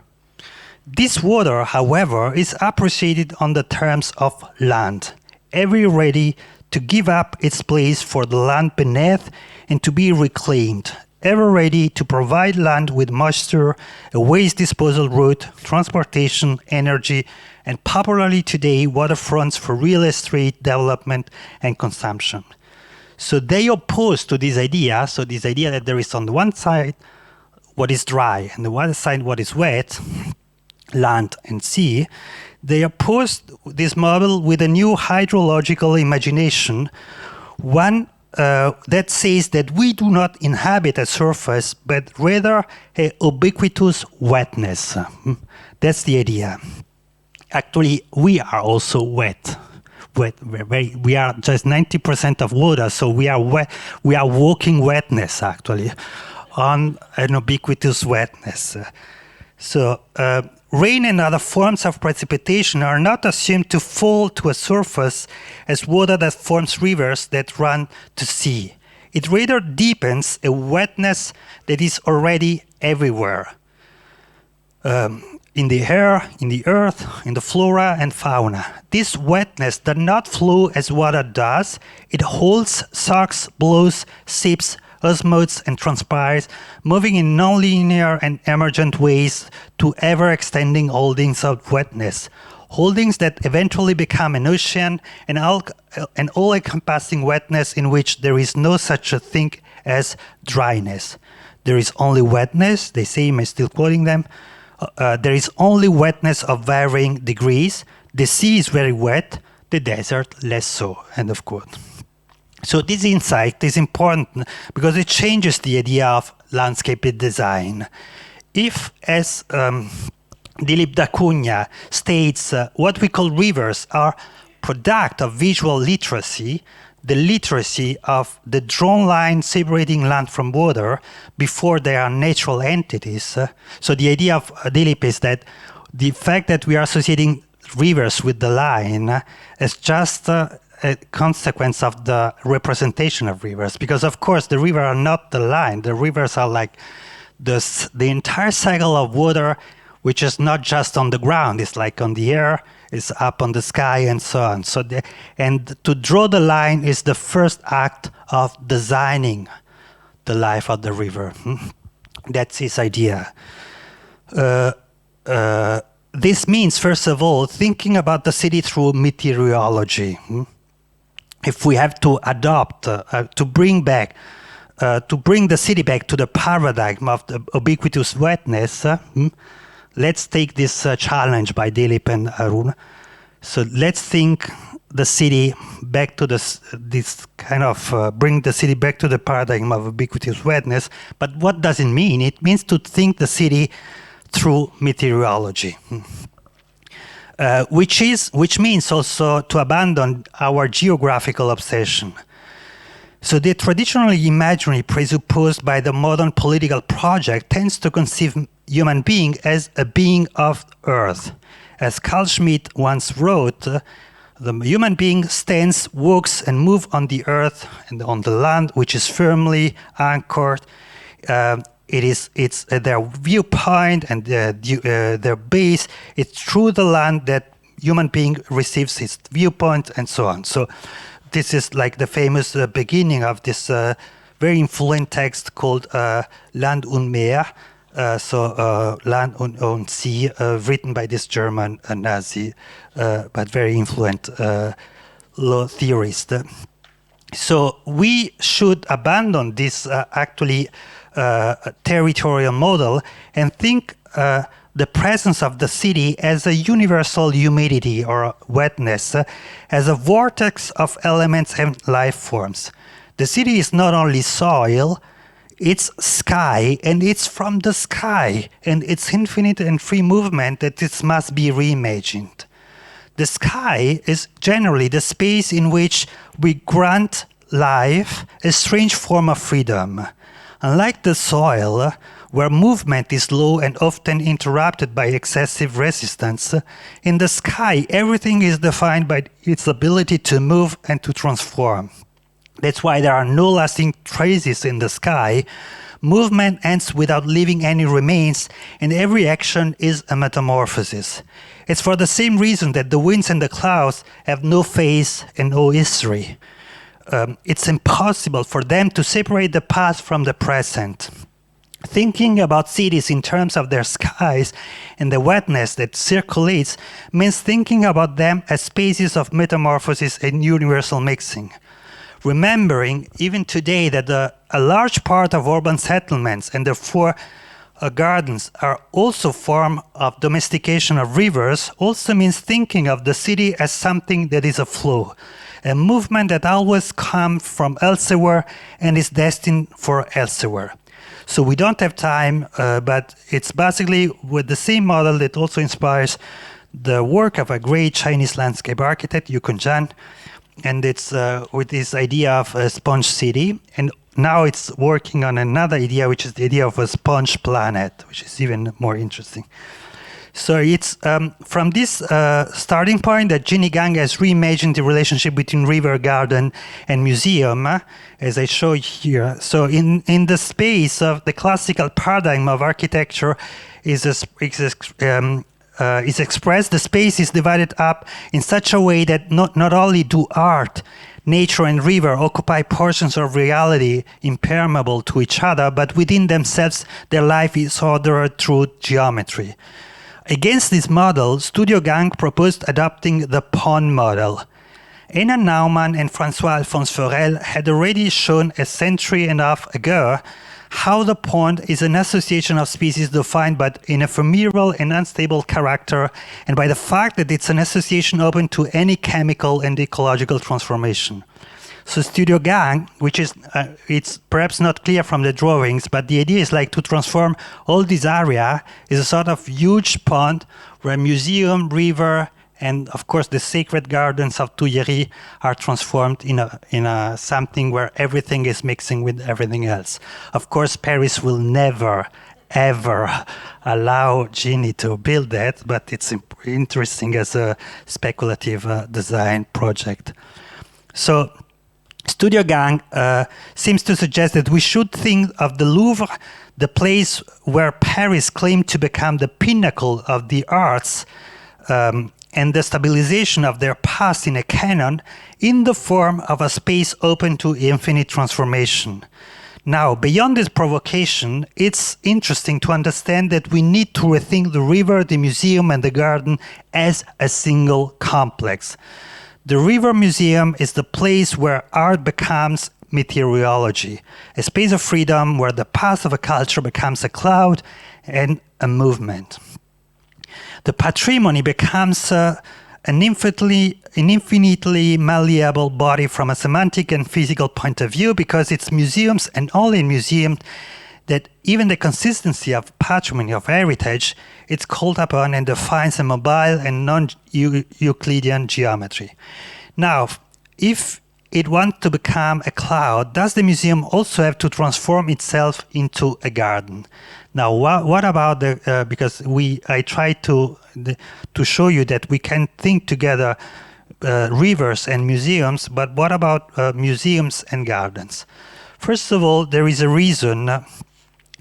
This water, however, is appreciated on the terms of land, ever ready to give up its place for the land beneath and to be reclaimed, ever ready to provide land with moisture, a waste disposal route, transportation, energy, and popularly today, waterfronts for real estate development and consumption. So they oppose to this idea, that there is on the one side what is dry and the other side what is wet, land and sea. They oppose this model with a new hydrological imagination, one that says that we do not inhabit a surface, but rather a ubiquitous wetness. That's the idea. Actually, we are also wet. We are just 90% of water, so we are wet. We are walking wetness, actually, on an ubiquitous wetness. So rain and other forms of precipitation are not assumed to fall to a surface as water that forms rivers that run to sea. It rather deepens a wetness that is already everywhere. In the air, in the earth, in the flora and fauna. This wetness does not flow as water does. It holds, sucks, blows, sips, osmotes, and transpires, moving in nonlinear and emergent ways to ever-extending holdings of wetness. Holdings that eventually become an ocean, an all-encompassing wetness in which there is no such a thing as dryness. There is only wetness, they say, I'm still quoting them, there is only wetness of varying degrees. The sea is very wet, the desert less so, end of quote. So this insight is important because it changes the idea of landscape design. If, as Dilip D'Acunha states, what we call rivers are product of visual literacy, the literacy of the drawn line separating land from water before they are natural entities. So the idea of Dilip is that the fact that we are associating rivers with the line is just a consequence of the representation of rivers, because of course the rivers are not the line. The rivers are like the entire cycle of water, which is not just on the ground, it's like on the air, it's up on the sky and so on. So and to draw the line is the first act of designing the life of the river. That's his idea. This means, first of all, thinking about the city through meteorology. If we have to adopt, to bring the city back to the paradigm of the ubiquitous wetness, let's take this challenge by Dilip and Arun. So let's think the city back to bring the city back to the paradigm of ubiquitous wetness. But what does it mean? It means to think the city through meteorology, which means also to abandon our geographical obsession. So the traditional imagery presupposed by the modern political project tends to conceive human being as a being of Earth. As Carl Schmitt once wrote, the human being stands, walks, and moves on the earth and on the land, which is firmly anchored. It's their viewpoint and their base. It's through the land that human being receives its viewpoint and so on. So this is like the famous beginning of this very influent text called Land und Meer, Land und Sea, written by this German Nazi, but very influent law theorist. So we should abandon this territorial model and think the presence of the city as a universal humidity or wetness, as a vortex of elements and life forms. The city is not only soil, it's sky, and it's from the sky and its infinite and free movement that it must be reimagined. The sky is generally the space in which we grant life a strange form of freedom. Unlike the soil, where movement is slow and often interrupted by excessive resistance, in the sky everything is defined by its ability to move and to transform. That's why there are no lasting traces in the sky. Movement ends without leaving any remains, and every action is a metamorphosis. It's for the same reason that the winds and the clouds have no face and no history. It's impossible for them to separate the past from the present. Thinking about cities in terms of their skies and the wetness that circulates means thinking about them as spaces of metamorphosis and universal mixing. Remembering even today that a large part of urban settlements and therefore gardens are also form of domestication of rivers also means thinking of the city as something that is a flow, a movement that always comes from elsewhere and is destined for elsewhere. So we don't have time, but it's basically with the same model that also inspires the work of a great Chinese landscape architect, Yu Zhan, and it's with this idea of a sponge city. And now it's working on another idea, which is the idea of a sponge planet, which is even more interesting. So it's from this starting point that Ginny Gang has reimagined the relationship between river, garden, and museum, as I show here. So in the space of the classical paradigm of architecture is expressed, the space is divided up in such a way that not only do art, nature, and river occupy portions of reality impermeable to each other, but within themselves their life is ordered through geometry. Against this model, Studio Gang proposed adopting the pond model. Anna Naumann and François-Alphonse Forel had already shown a century and a half ago how the pond is an association of species defined by an ephemeral and unstable character, and by the fact that it's an association open to any chemical and ecological transformation. So Studio Gang, which is, it's perhaps not clear from the drawings, but the idea is like to transform all this area is a sort of huge pond where museum, river, and of course the sacred gardens of Tuileries are transformed in a something where everything is mixing with everything else. Of course, Paris will never, ever allow Ginny to build that, but it's interesting as a speculative design project. So Studio Gang seems to suggest that we should think of the Louvre, the place where Paris claimed to become the pinnacle of the arts, and the stabilization of their past in a canon, in the form of a space open to infinite transformation. Now, beyond this provocation, it's interesting to understand that we need to rethink the river, the museum, and the garden as a single complex. The River Museum is the place where art becomes meteorology, a space of freedom where the path of a culture becomes a cloud and a movement. The patrimony becomes an infinitely malleable body from a semantic and physical point of view, because it's museums and only in museums that even the consistency of patrimony, of heritage, it's called upon and defines a mobile and non-Euclidean geometry. Now, if it wants to become a cloud, does the museum also have to transform itself into a garden? Now, what about the? Because I tried to show you that we can think together rivers and museums, but what about museums and gardens? First of all, there is a reason.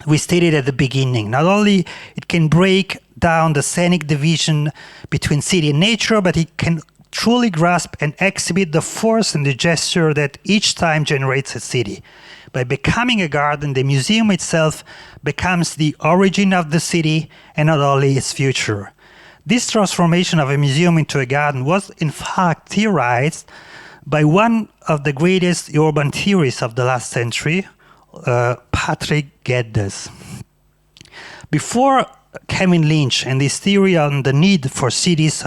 We stated at the beginning, not only it can break down the scenic division between city and nature, but it can truly grasp and exhibit the force and the gesture that each time generates a city. By becoming a garden, the museum itself becomes the origin of the city and not only its future. This transformation of a museum into a garden was in fact theorized by one of the greatest urban theorists of the last century, Patrick Geddes. Before Kevin Lynch and his theory on the need for cities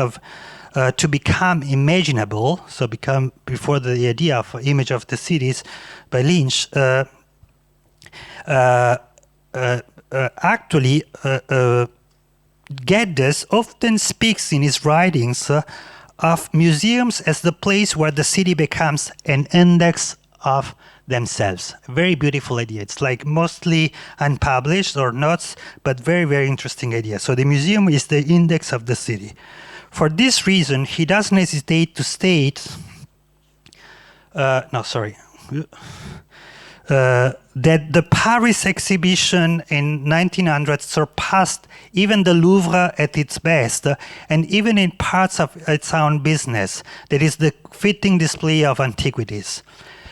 to become imaginable, so before the idea of image of the cities by Lynch, actually Geddes often speaks in his writings of museums as the place where the city becomes an index of themselves. A very beautiful idea. It's like mostly unpublished or notes, but very, very interesting idea. So the museum is the index of the city. For this reason, he doesn't hesitate to state, that the Paris exhibition in 1900 surpassed even the Louvre at its best, and even in parts of its own business, that is the fitting display of antiquities.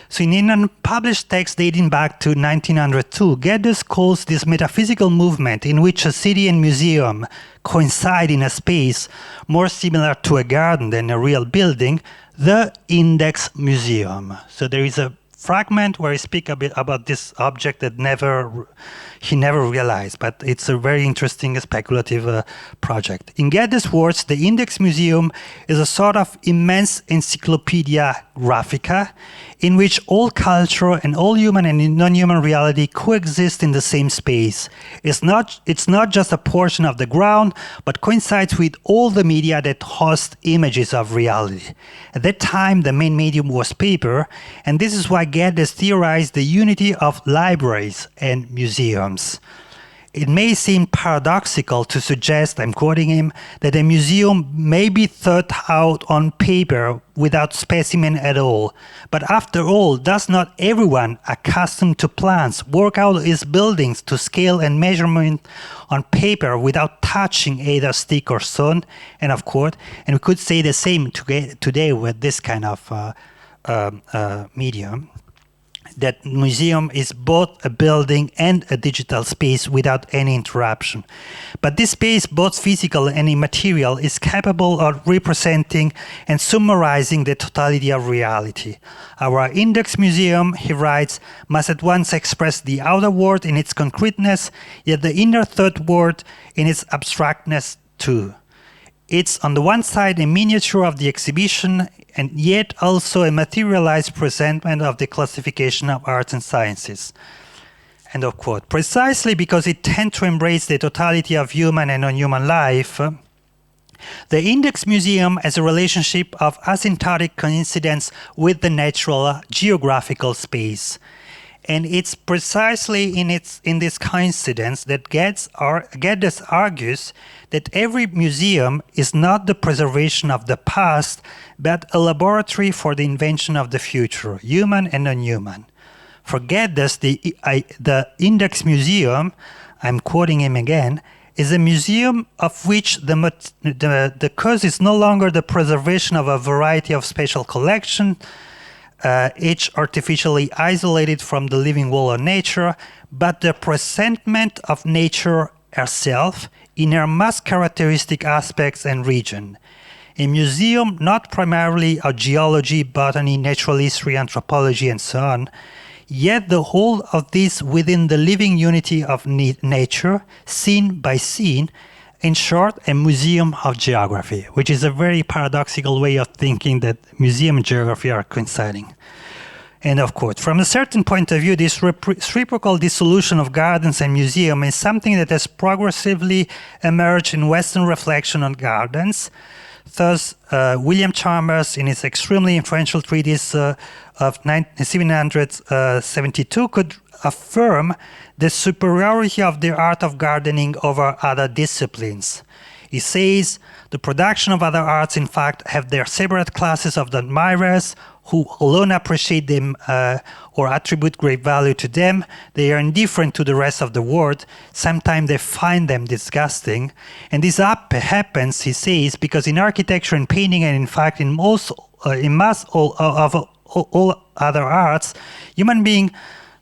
So in an unpublished text dating back to 1902, Geddes calls this metaphysical movement in which a city and museum coincide in a space more similar to a garden than a real building, the index museum. So there is a fragment where I speak a bit about this object that he never realized, but it's a very interesting speculative project. In Geddes' words, the Index Museum is a sort of immense encyclopedia graphica in which all culture and all human and non-human reality coexist in the same space. It's not just a portion of the ground, but coincides with all the media that host images of reality. At that time, the main medium was paper, and this is why Geddes theorized the unity of libraries and museums. It may seem paradoxical to suggest, I'm quoting him, that a museum may be thought out on paper without specimen at all. But after all, does not everyone accustomed to plans work out his buildings to scale and measurement on paper without touching either stick or stone? And of course, and we could say the same today with this kind of medium. That museum is both a building and a digital space without any interruption. But this space, both physical and immaterial, is capable of representing and summarizing the totality of reality. Our index museum, he writes, must at once express the outer world in its concreteness, yet the inner third world in its abstractness too. It's on the one side a miniature of the exhibition and yet also a materialized presentment of the classification of arts and sciences. End of quote. Precisely because it tends to embrace the totality of human and non-human life, the Index Museum has a relationship of asymptotic coincidence with the natural geographical space. And it's precisely in this coincidence that Geddes argues that every museum is not the preservation of the past, but a laboratory for the invention of the future, human and non-human. For Geddes, the Index Museum, I'm quoting him again, is a museum of which the cause is no longer the preservation of a variety of special collections, each artificially isolated from the living world of nature, but the presentment of nature herself in her most characteristic aspects and region. A museum not primarily of geology, botany, natural history, anthropology, and so on, yet the whole of this within the living unity of nature, scene by scene, in short, a museum of geography, which is a very paradoxical way of thinking that museum and geography are coinciding. And of course, from a certain point of view, this reciprocal dissolution of gardens and museums is something that has progressively emerged in Western reflection on gardens. Thus, William Chalmers, in his extremely influential treatise of 1772, could affirm the superiority of the art of gardening over other disciplines. He says, the production of other arts, in fact, have their separate classes of admirers who alone appreciate them or attribute great value to them. They are indifferent to the rest of the world. Sometimes they find them disgusting. And this happens, he says, because in architecture and painting, and in fact in most all other arts, human beings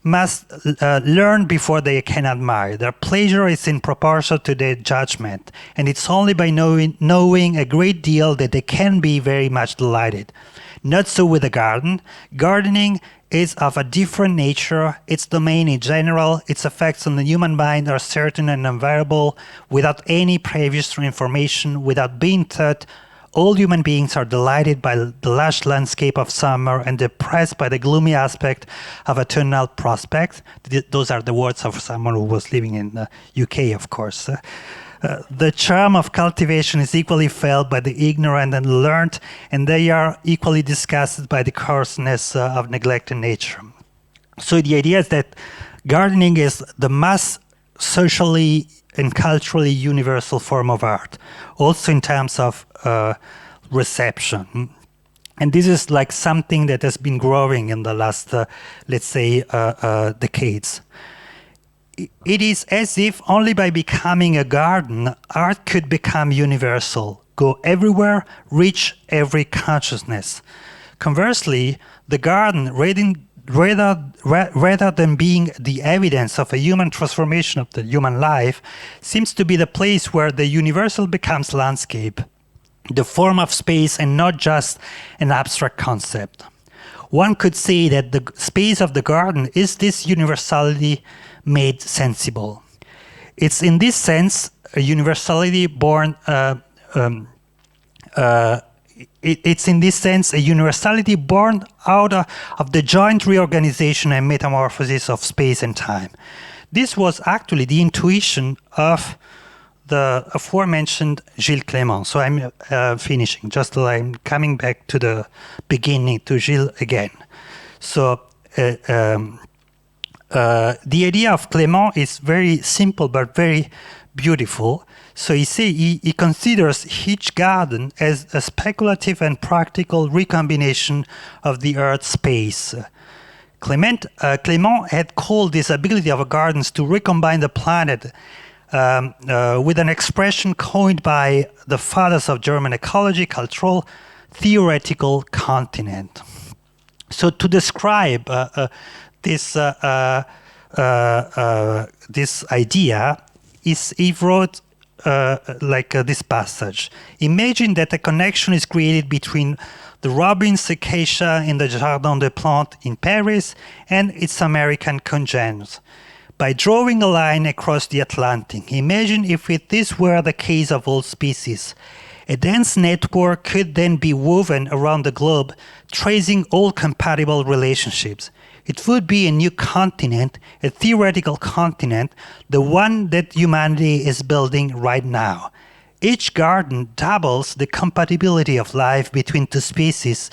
must learn before they can admire. Their pleasure is in proportion to their judgment, and it's only by knowing a great deal that they can be very much delighted. Not so with the garden. Gardening is of a different nature. Its domain in general, its effects on the human mind are certain and invariable, without any previous information, without being taught. All human beings are delighted by the lush landscape of summer and depressed by the gloomy aspect of eternal prospect. Those are the words of someone who was living in the UK, of course. The charm of cultivation is equally felt by the ignorant and the learned, and they are equally disgusted by the coarseness of neglected nature. So the idea is that gardening is the most socially and culturally universal form of art, also in terms of reception. And this is like something that has been growing in the last, let's say, decades. It is as if only by becoming a garden, art could become universal, go everywhere, reach every consciousness. Conversely, the garden, rather than being the evidence of a human transformation of the human life, seems to be the place where the universal becomes landscape, the form of space and not just an abstract concept. One could say that the space of the garden is this universality made sensible. It's in this sense a universality born it's in this sense a universality born out of the joint reorganization and metamorphosis of space and time. This was actually the intuition of the aforementioned Gilles Clément. So I'm finishing, just I'm coming back to the beginning, to Gilles again. So the idea of Clément is very simple but very beautiful. So he considers each garden as a speculative and practical recombination of the Earth's space. Clément had called this ability of gardens to recombine the planet with an expression coined by the fathers of German ecology called theoretical continent. So to describe this idea, he wrote this passage. Imagine that a connection is created between the robin's acacia in the Jardin des Plantes in Paris and its American congeners. By drawing a line across the Atlantic, imagine if this were the case of all species. A dense network could then be woven around the globe, tracing all compatible relationships. It would be a new continent, a theoretical continent, the one that humanity is building right now. Each garden doubles the compatibility of life between two spaces,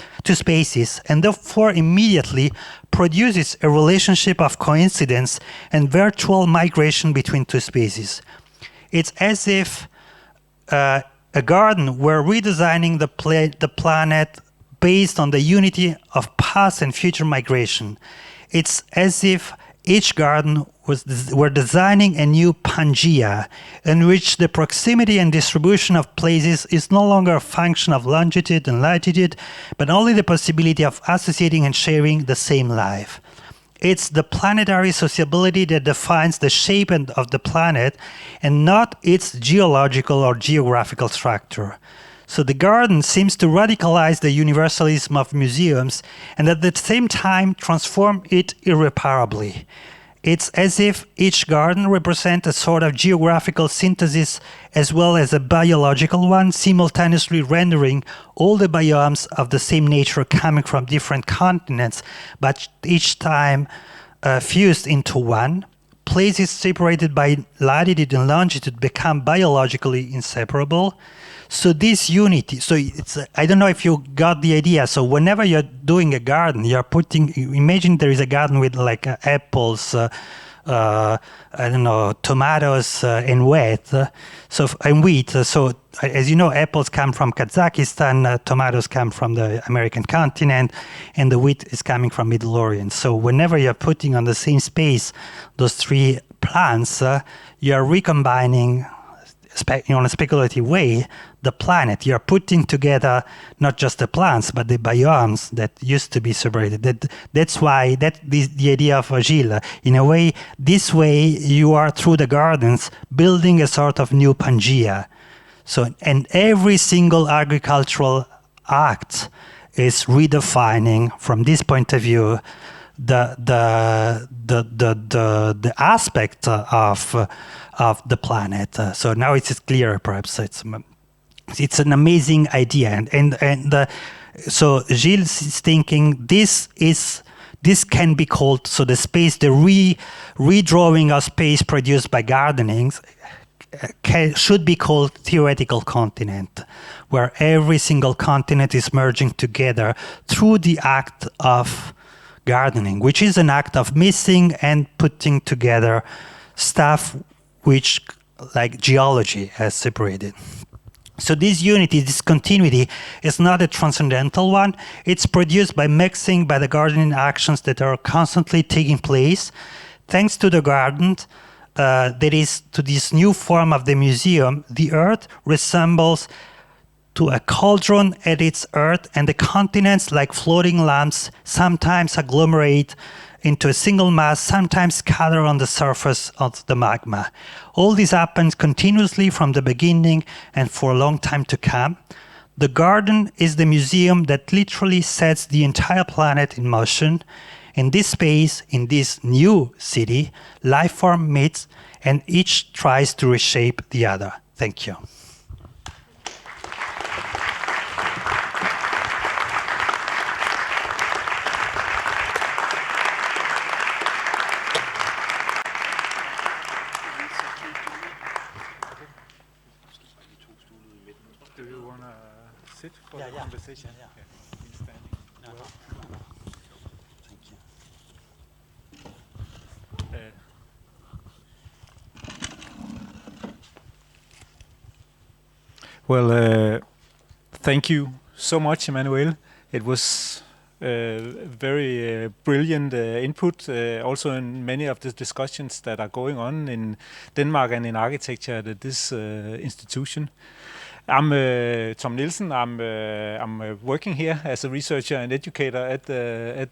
and therefore immediately produces a relationship of coincidence and virtual migration between two species. It's as if a garden were redesigning the planet based on the unity of past and future migration. It's as if each garden were designing a new Pangea in which the proximity and distribution of places is no longer a function of longitude and latitude, but only the possibility of associating and sharing the same life. It's the planetary sociability that defines the shape of the planet and not its geological or geographical structure. So the garden seems to radicalize the universalism of museums and at the same time transform it irreparably. It's as if each garden represents a sort of geographical synthesis as well as a biological one, simultaneously rendering all the biomes of the same nature coming from different continents, but each time fused into one. Places separated by latitude and longitude become biologically inseparable. So this unity, I don't know if you got the idea. So whenever you're doing a garden, imagine there is a garden with like apples, tomatoes and wheat. So as you know, apples come from Kazakhstan, tomatoes come from the American continent, and the wheat is coming from Middle Orient. So whenever you're putting on the same space those three plants, you're recombining in a speculative way the planet. You're putting together not just the plants but the biomes that used to be separated. That's why the idea of Gilles. In a way, this way you are through the gardens building a sort of new Pangea. So, and every single agricultural act is redefining from this point of view the aspect of the planet. So now it's clearer, perhaps. It's an amazing idea, so Gilles is thinking this can be called, so the space, the redrawing of space produced by gardening should be called theoretical continent, where every single continent is merging together through the act of gardening, which is an act of mixing and putting together stuff which, like geology, has separated. So this unity, this continuity, is not a transcendental one. It's produced by mixing, by the gardening actions that are constantly taking place. Thanks to the garden, that is, to this new form of the museum, the Earth resembles to a cauldron at its earth, and the continents, like floating lamps, sometimes agglomerate into a single mass, sometimes scatter on the surface of the magma. All this happens continuously from the beginning and for a long time to come. The garden is the museum that literally sets the entire planet in motion. In this space, in this new city, life form meets and each tries to reshape the other. Thank you. Do you want to sit for the conversation? Yeah. Been standing. No. Thank you. Well, thank you so much, Emanuele. It was very brilliant input, also in many of the discussions that are going on in Denmark and in architecture at this institution. I'm Tom Nielsen. I'm working here as a researcher and educator at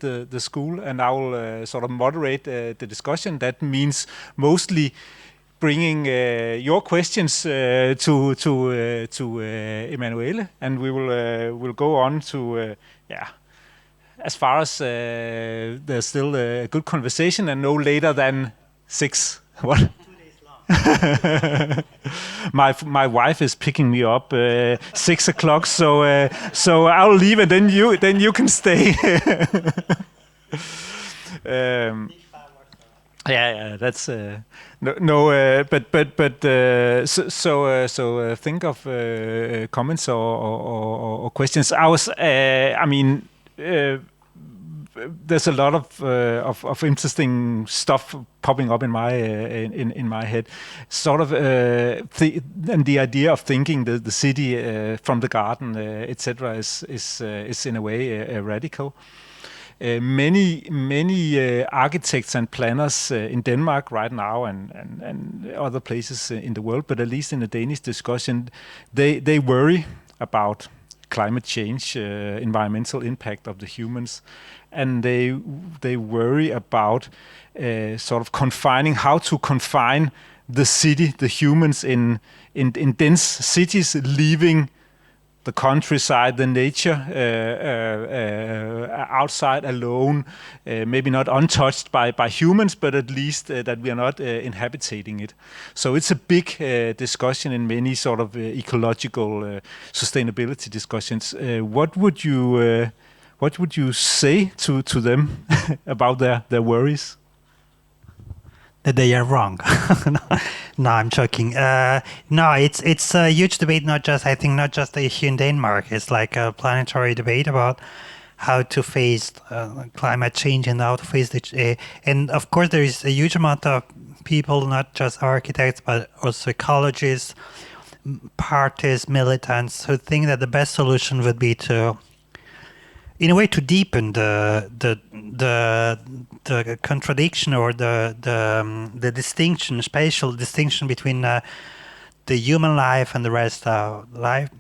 the school, and I will sort of moderate the discussion. That means mostly bringing your questions to Emanuele, and we will go on to as far as there's still a good conversation, and no later than 6. What? 2 days long. My wife is picking me up 6 o'clock, so I'll leave, and then you can stay. Yeah, that's so think of comments or questions. There's a lot of interesting stuff popping up in my head. Sort of and the idea of thinking the city from the garden, etc., is in a way radical. Many architects and planners in Denmark right now and other places in the world, but at least in the Danish discussion, they worry about climate change, environmental impact of the humans, and they worry about sort of how to confine the city, the humans in dense cities, leaving the countryside, the nature outside alone, maybe not untouched by humans, but at least that we are not inhabiting it. So it's a big discussion in many sort of ecological sustainability discussions. What would you say to them about their worries? That they are wrong. No, I'm joking. No, it's a huge debate. Not just here in Denmark. It's like a planetary debate about how to face climate change and how to face it. And of course, there is a huge amount of people, not just architects, but also ecologists, parties, militants, who think that the best solution would be to, in a way, to deepen the contradiction or the distinction, spatial distinction between the human life and the rest of life,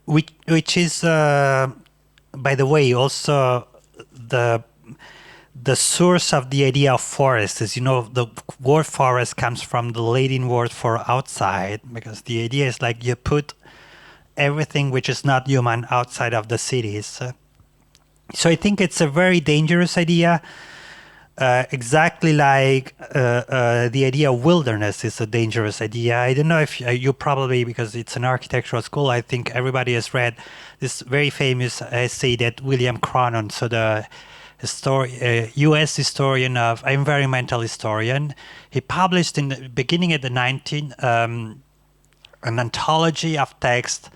which is, by the way, also the source of the idea of forest. As you know, the word forest comes from the Latin word for outside, because the idea is like you put everything which is not human outside of the cities. So I think it's a very dangerous idea, exactly like the idea of wilderness is a dangerous idea. I don't know if you probably, because it's an architectural school, I think everybody has read this very famous essay that William Cronon, so the U.S. historian of environmental historian, he published in the beginning of the 19th an anthology of text.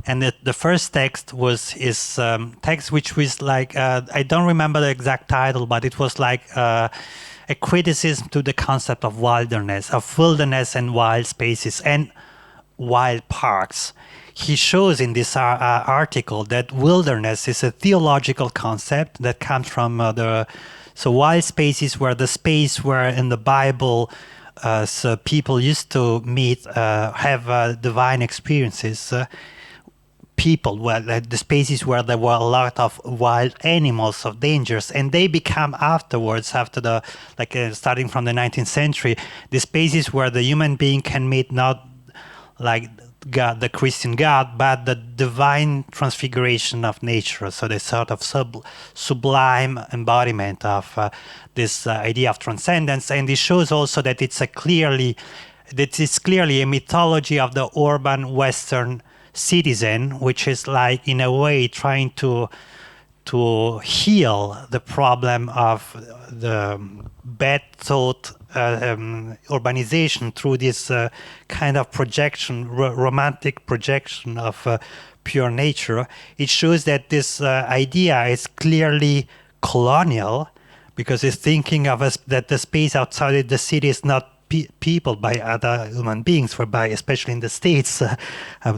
And the first text was his text, which was like, I don't remember the exact title, but it was like a criticism to the concept of wilderness and wild spaces and wild parks. He shows in this article that wilderness is a theological concept that comes from so wild spaces were the space where in the Bible so people used to meet, have divine experiences. People, the spaces where there were a lot of wild animals of dangers, and they become afterwards, after the starting from the 19th century, the spaces where the human being can meet not like God, the Christian God, but the divine transfiguration of nature. So the sort of sublime embodiment of this idea of transcendence, and it shows also that it's clearly a mythology of the urban Western citizen, which is like in a way trying to heal the problem of the bad thought urbanization through this kind of projection, romantic projection of pure nature. It shows that this idea is clearly colonial, because it's thinking of us that the space outside the city is not people, by other human beings, whereby, especially in the States,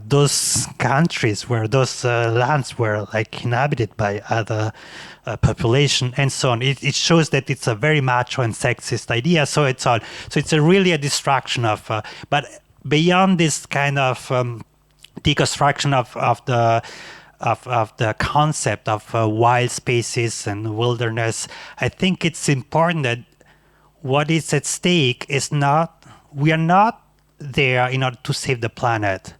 those countries where those lands were like inhabited by other population and so on. It shows that it's a very macho and sexist idea. So it's all. So it's really a destruction of. But beyond this kind of deconstruction of the concept of wild spaces and wilderness, I think it's important that what is at stake is not, we are not there in order to save the planet.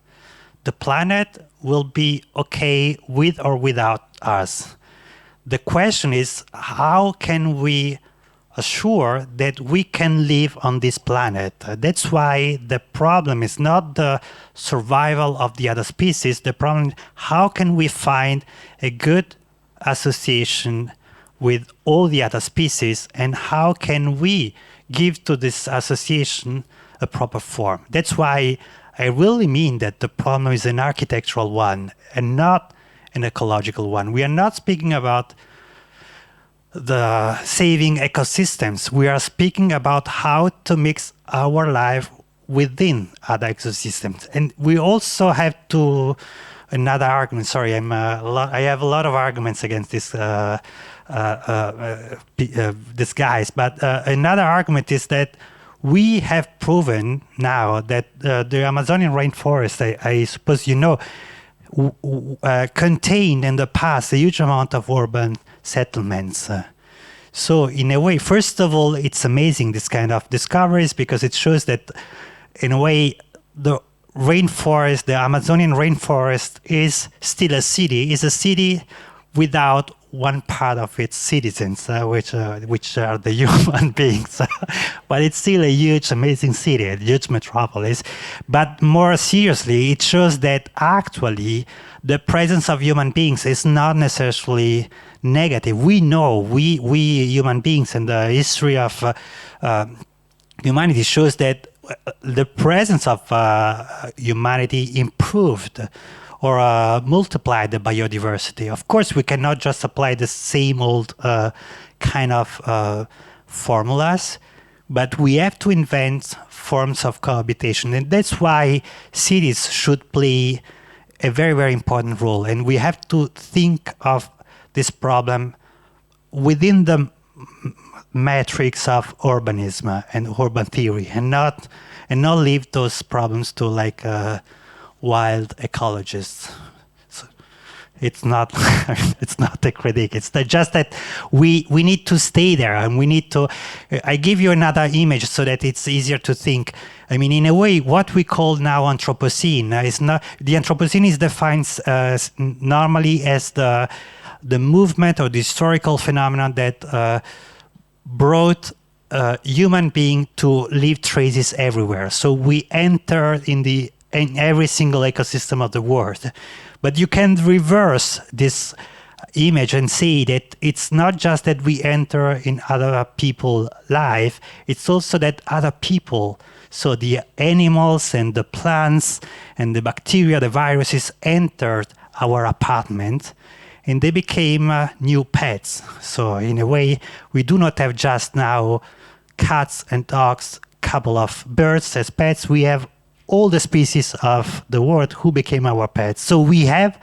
The planet will be okay with or without us. The question is, how can we assure that we can live on this planet? That's why the problem is not the survival of the other species. The problem is, how can we find a good association with all the other species, and how can we give to this association a proper form? That's why I really mean that the problem is an architectural one and not an ecological one. We are not speaking about the saving ecosystems. We are speaking about how to mix our life within other ecosystems. And we also have to, another argument, sorry, I have a lot of arguments against this these guys, but another argument is that we have proven now that the Amazonian rainforest, I suppose you know, contained in the past a huge amount of urban settlements. So in a way, first of all, it's amazing, this kind of discoveries, because it shows that in a way the rainforest, the Amazonian rainforest, is still a city, is a city without one part of its citizens, which are the human beings. But it's still a huge, amazing city, a huge metropolis. But more seriously, it shows that actually the presence of human beings is not necessarily negative. We know, we human beings, and the history of humanity shows that the presence of humanity improved or multiply the biodiversity. Of course, we cannot just apply the same old kind of formulas, but we have to invent forms of cohabitation. And that's why cities should play a very, very important role. And we have to think of this problem within the matrix of urbanism and urban theory, and not leave those problems to like wild ecologists. So it's not it's not a critique. It's just that we need to stay there, and we need to. I give you another image so that it's easier to think. I mean, in a way, what we call now Anthropocene is not. The Anthropocene is defined normally as the movement or the historical phenomenon that brought human being to leave traces everywhere. So we enter in every single ecosystem of the world. But you can reverse this image and say that it's not just that we enter in other people's life, it's also that other people, so the animals and the plants and the bacteria, the viruses, entered our apartment and they became new pets. So in a way, we do not have just now cats and dogs, couple of birds as pets. We have all the species of the world who became our pets. So we have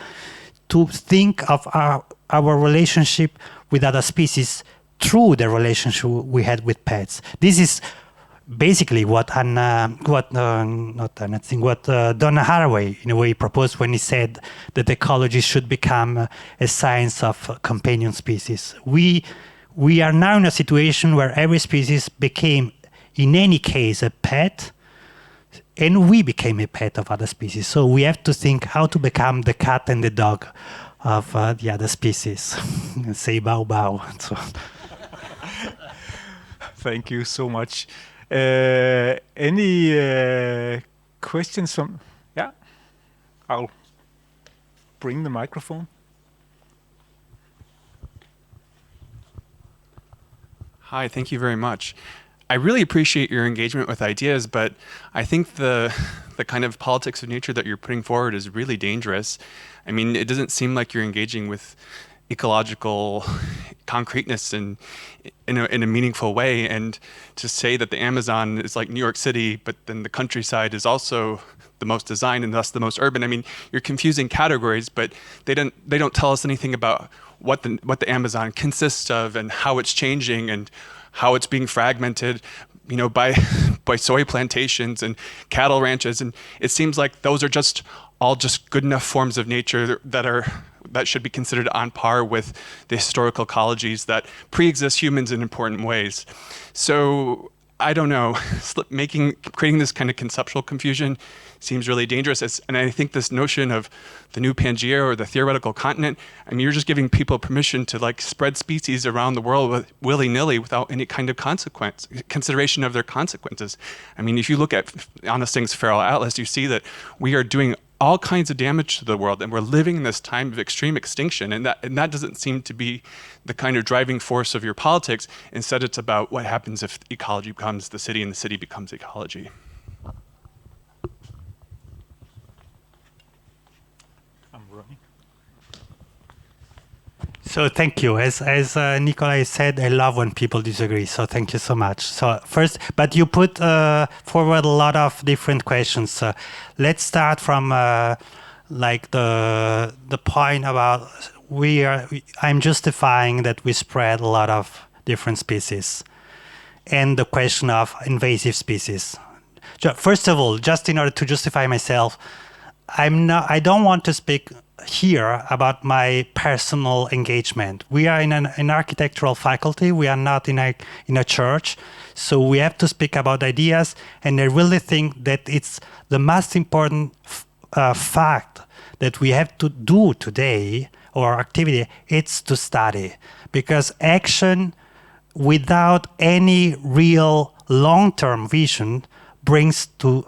to think of our relationship with other species through the relationship we had with pets. This is basically what Donna Haraway in a way proposed when he said that ecology should become a science of companion species. We are now in a situation where every species became, in any case, a pet, and we became a pet of other species. So we have to think how to become the cat and the dog of the other species. Say bow bow. So. Thank you so much. Any questions from? Yeah, I'll bring the microphone. Hi, thank you very much. I really appreciate your engagement with ideas, but I think the kind of politics of nature that you're putting forward is really dangerous. I mean, it doesn't seem like you're engaging with ecological concreteness and in a meaningful way. And to say that the Amazon is like New York City, but then the countryside is also the most designed and thus the most urban. I mean, you're confusing categories, but they don't tell us anything about what the Amazon consists of and how it's changing and how it's being fragmented, by soy plantations and cattle ranches. And it seems like those are all good enough forms of nature that should be considered on par with the historical ecologies that pre-exist humans in important ways. So I don't know, creating this kind of conceptual confusion seems really dangerous. And I think this notion of the new Pangea or the theoretical continent, I mean, you're just giving people permission to spread species around the world willy-nilly without any kind of consideration of their consequences. I mean, if you look at Honest Things Feral Atlas, you see that we are doing all kinds of damage to the world, and we're living in this time of extreme extinction, and that doesn't seem to be the kind of driving force of your politics. Instead, it's about what happens if ecology becomes the city and the city becomes ecology. I'm running. So thank you. As Nikolaj said, I love when people disagree. So thank you so much. So first, but you put forward a lot of different questions. Let's start from the point about I'm justifying that we spread a lot of different species, and the question of invasive species. First of all, just in order to justify myself, I don't want to speak here about my personal engagement. We are in an architectural faculty. We are not in a church. So we have to speak about ideas. And I really think that it's the most important fact that we have to do today, or activity, it's to study. Because action without any real long-term vision brings to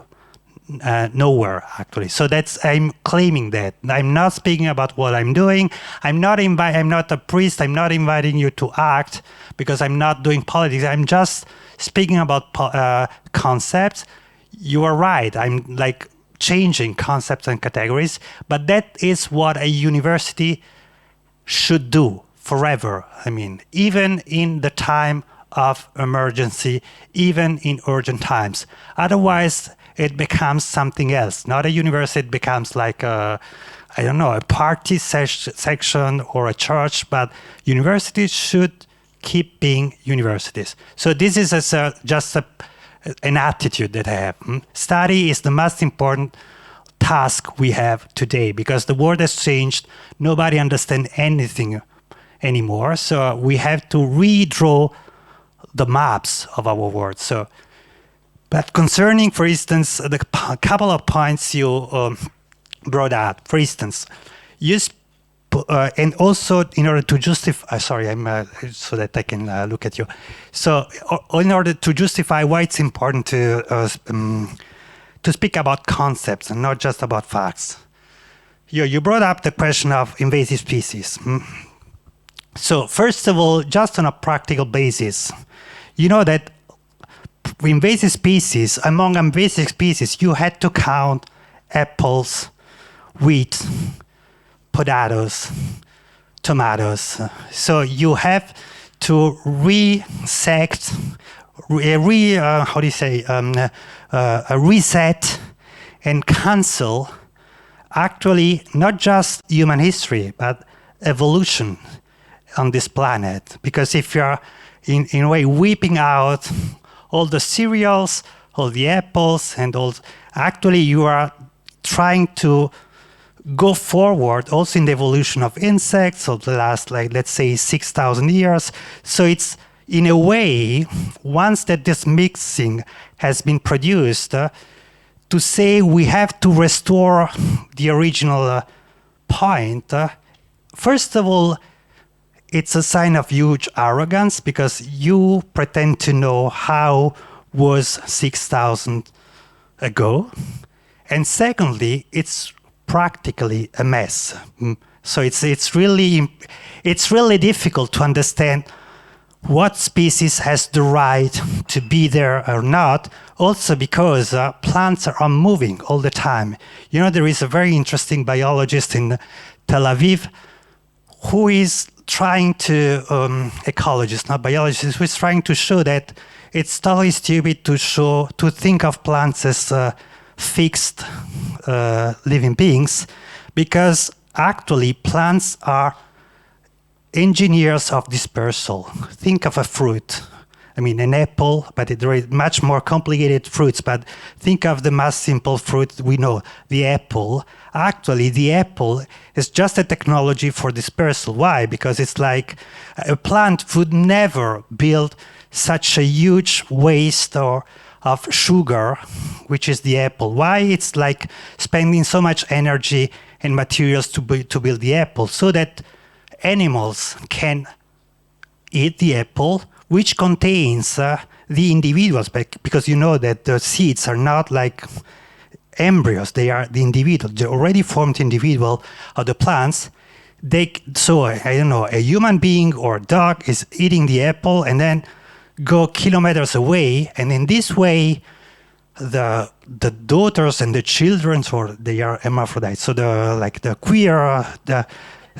nowhere, actually. So I'm claiming that. I'm not speaking about what I'm doing. I'm not a priest. I'm not inviting you to act, because I'm not doing politics. I'm just speaking about concepts. You are right. I'm changing concepts and categories, but that is what a university should do forever. I mean, even in the time of emergency, even in urgent times. Otherwise, it becomes something else. Not a university, it becomes a party section or a church, but universities should keep being universities. So this is just an attitude that I have. Study is the most important task we have today, because the world has changed. Nobody understands anything anymore. So we have to redraw the maps of our world. But concerning, for instance, the couple of points you brought up, for instance, and also in order to justify, so that I can look at you. So in order to justify why it's important to speak about concepts and not just about facts. You brought up the question of invasive species. So first of all, just on a practical basis, you know that among invasive species, you had to count apples, wheat, potatoes, tomatoes. So you have to reset and cancel actually not just human history, but evolution on this planet. Because if you're in a way wiping out all the cereals, all the apples, and all, actually you are trying to go forward also in the evolution of insects of the last, let's say, 6,000 years. So it's, in a way, once that this mixing has been produced, to say we have to restore the original point, first of all, it's a sign of huge arrogance, because you pretend to know how was 6,000 ago. And secondly, it's practically a mess. So it's really difficult to understand what species has the right to be there or not, also because plants are moving all the time. There is a very interesting biologist in Tel Aviv who is trying to, ecologists, not biologists, who is trying to show that it's totally stupid to think of plants as fixed living beings, because actually plants are engineers of dispersal. Think of a fruit. I mean, an apple, but there are much more complicated fruits. But think of the most simple fruit we know, the apple. Actually, the apple is just a technology for dispersal. Why? Because it's like a plant would never build such a huge waste of sugar, which is the apple. Why? It's like spending so much energy and materials to build the apple, so that animals can eat the apple, which contains the individuals, because you know that the seeds are not like embryos, they are the individual, the already formed individual of the plants. So I don't know, a human being or a dog is eating the apple and then go kilometers away, and in this way the daughters and the children, or they are hermaphrodites, so the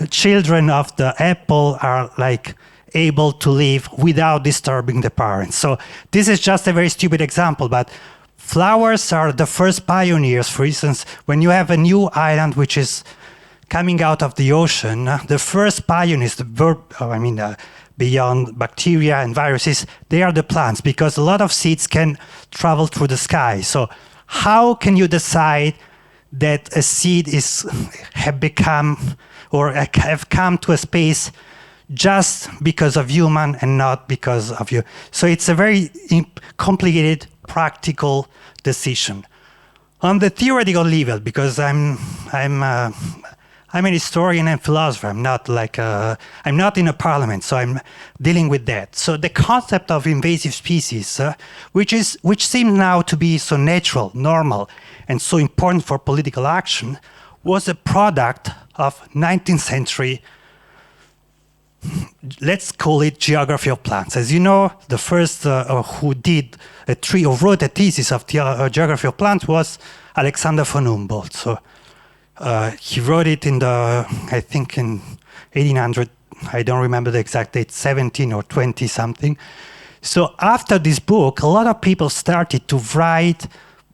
children of the apple are like able to live without disturbing the parents. So this is just a very stupid example, but flowers are the first pioneers. For instance, when you have a new island which is coming out of the ocean, the first pioneers, beyond bacteria and viruses, they are the plants, because a lot of seeds can travel through the sky. So how can you decide that a seed have come to a space just because of human and not because of you? So it's a very complicated practical decision. On the theoretical level, because I'm an historian and philosopher. I'm not in a parliament, so I'm dealing with that. So the concept of invasive species, which seems now to be so natural, normal, and so important for political action, was a product of 19th century, let's call it geography of plants. As you know, the first who wrote a thesis of geography of plants was Alexander von Humboldt. So he wrote it in 1800, I don't remember the exact date, 17 or 20 something. So after this book, a lot of people started to write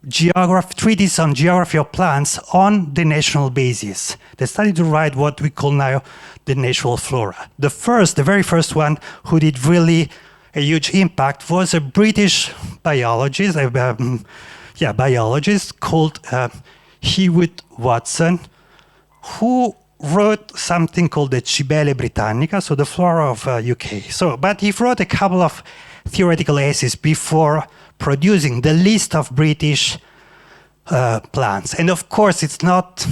treatises on geography of plants on the national basis. They started to write what we call now the natural flora. The very first one who did really a huge impact was a British biologist, called Hewitt Watson, who wrote something called the Cibele Britannica, so the flora of UK. But he wrote a couple of theoretical essays before producing the list of British plants. And of course, it's not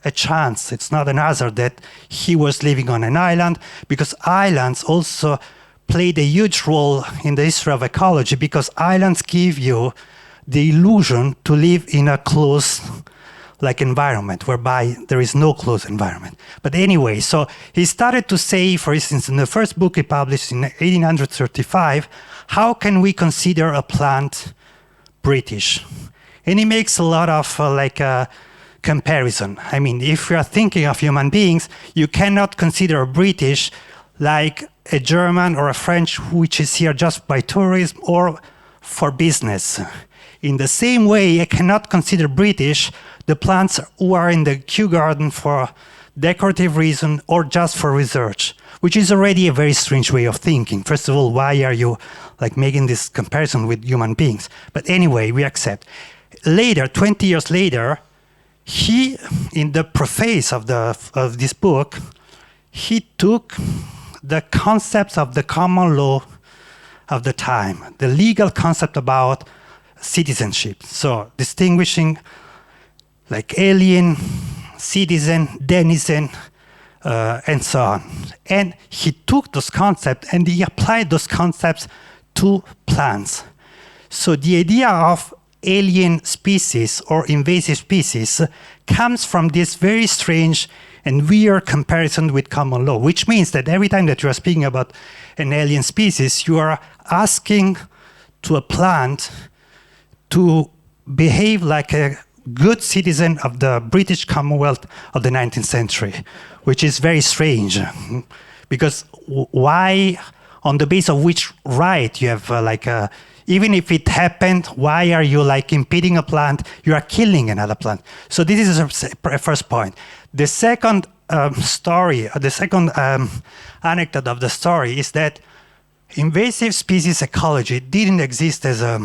a chance, it's not an hazard that he was living on an island, because islands also played a huge role in the history of ecology, because islands give you the illusion to live in a close environment, whereby there is no closed environment. But anyway, so he started to say, for instance, in the first book he published in 1835, how can we consider a plant British? And he makes a lot of comparison. I mean, if you are thinking of human beings, you cannot consider a British like a German or a French, which is here just by tourism or for business. In the same way, I cannot consider British the plants who are in the Kew Garden for decorative reason or just for research, which is already a very strange way of thinking. First of all, why are you making this comparison with human beings? But anyway, we accept. Later, 20 years later, he, in the preface of this book, he took the concepts of the common law of the time, the legal concept about citizenship. So distinguishing alien, citizen, denizen, and so on. And he took those concepts and he applied those concepts to plants. So the idea of alien species or invasive species comes from this very strange and weird comparison with common law, which means that every time that you are speaking about an alien species, you are asking to a plant to behave like a good citizen of the British Commonwealth of the 19th century, which is very strange. Because why, on the basis of which right you have even if it happened, why are you impeding a plant? You are killing another plant. So this is a first point. The second story, the second anecdote of the story is that invasive species ecology didn't exist as a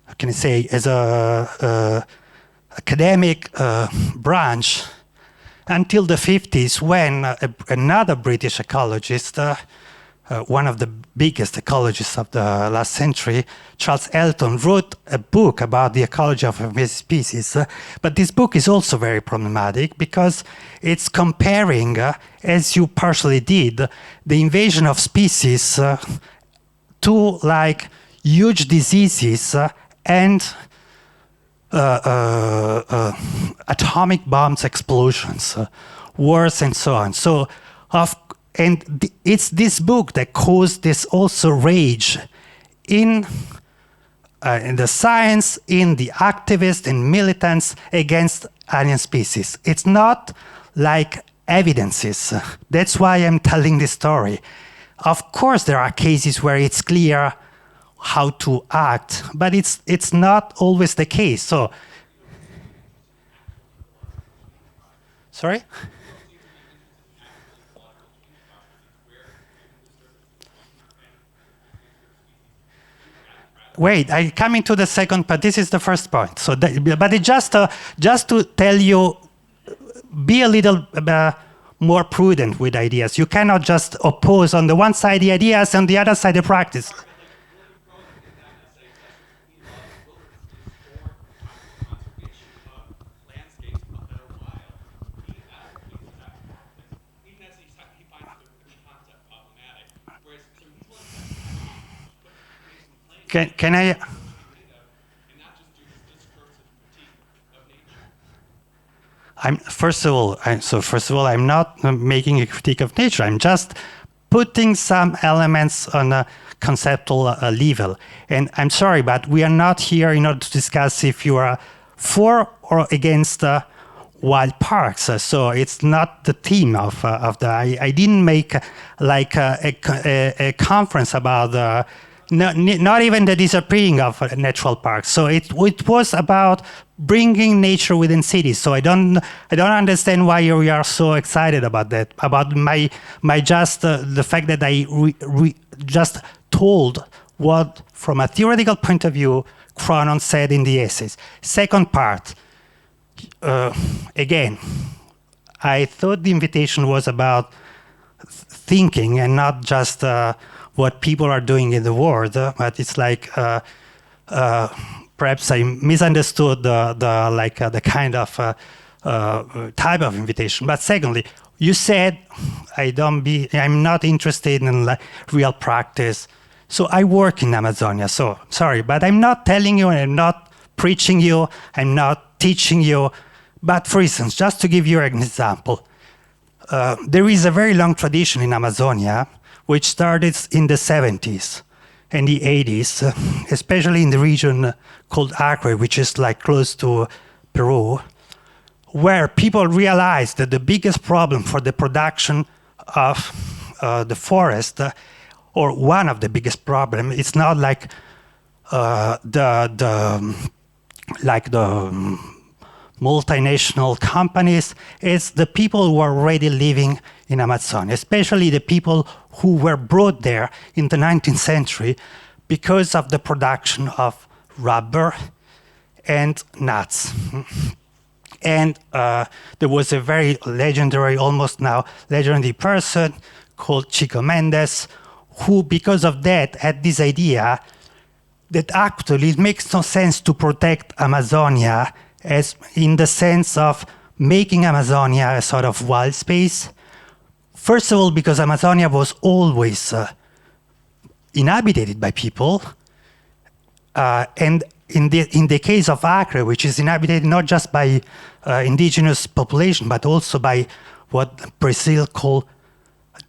how can I say, as a academic branch until the 50s, when another British ecologist, one of the biggest ecologists of the last century, Charles Elton, wrote a book about the ecology of invasive species. But this book is also very problematic because it's comparing, as you partially did, the invasion of species to huge diseases and atomic bombs explosions, wars and so on. So, it's this book that caused this also rage in the science, in the activists and militants against alien species. It's not like evidences. That's why I'm telling this story. Of course, there are cases where it's clear how to act, but it's not always the case. So, sorry? Wait, I'm coming to the second part. This is the first point. So, but it just to tell you, be a little more prudent with ideas. You cannot just oppose on the one side the ideas and the other side the practice. Can I? First of all, I'm not making a critique of nature. I'm just putting some elements on a conceptual level. And I'm sorry, but we are not here in order to discuss if you are for or against wild parks. So it's not the theme of the. I didn't make a conference about not even the disappearing of natural parks. So it was about bringing nature within cities. So I don't understand why you are so excited about that. About my just the fact that I just told what, from a theoretical point of view, Cronon said in the essays. Second part. Again, I thought the invitation was about thinking and not just what people are doing in the world, but it's perhaps I misunderstood the kind of type of invitation. But secondly, you said I'm not interested in real practice. So I work in Amazonia. So sorry, but I'm not telling you, and I'm not preaching you, I'm not teaching you. But for instance, just to give you an example, there is a very long tradition in Amazonia, which started in the 70s and the 80s, especially in the region called Acre, which is close to Peru, where people realized that the biggest problem for the production of the forest, or one of the biggest problems, it's not the multinational companies, it's the people who are already living in Amazonia, especially the people who were brought there in the 19th century because of the production of rubber and nuts. And there was a very legendary, almost now legendary person called Chico Mendes, who because of that had this idea that actually it makes no sense to protect Amazonia as in the sense of making Amazonia a sort of wild space. First of all, because Amazonia was always inhabited by people, and in the case of Acre, which is inhabited not just by indigenous population, but also by what Brazil call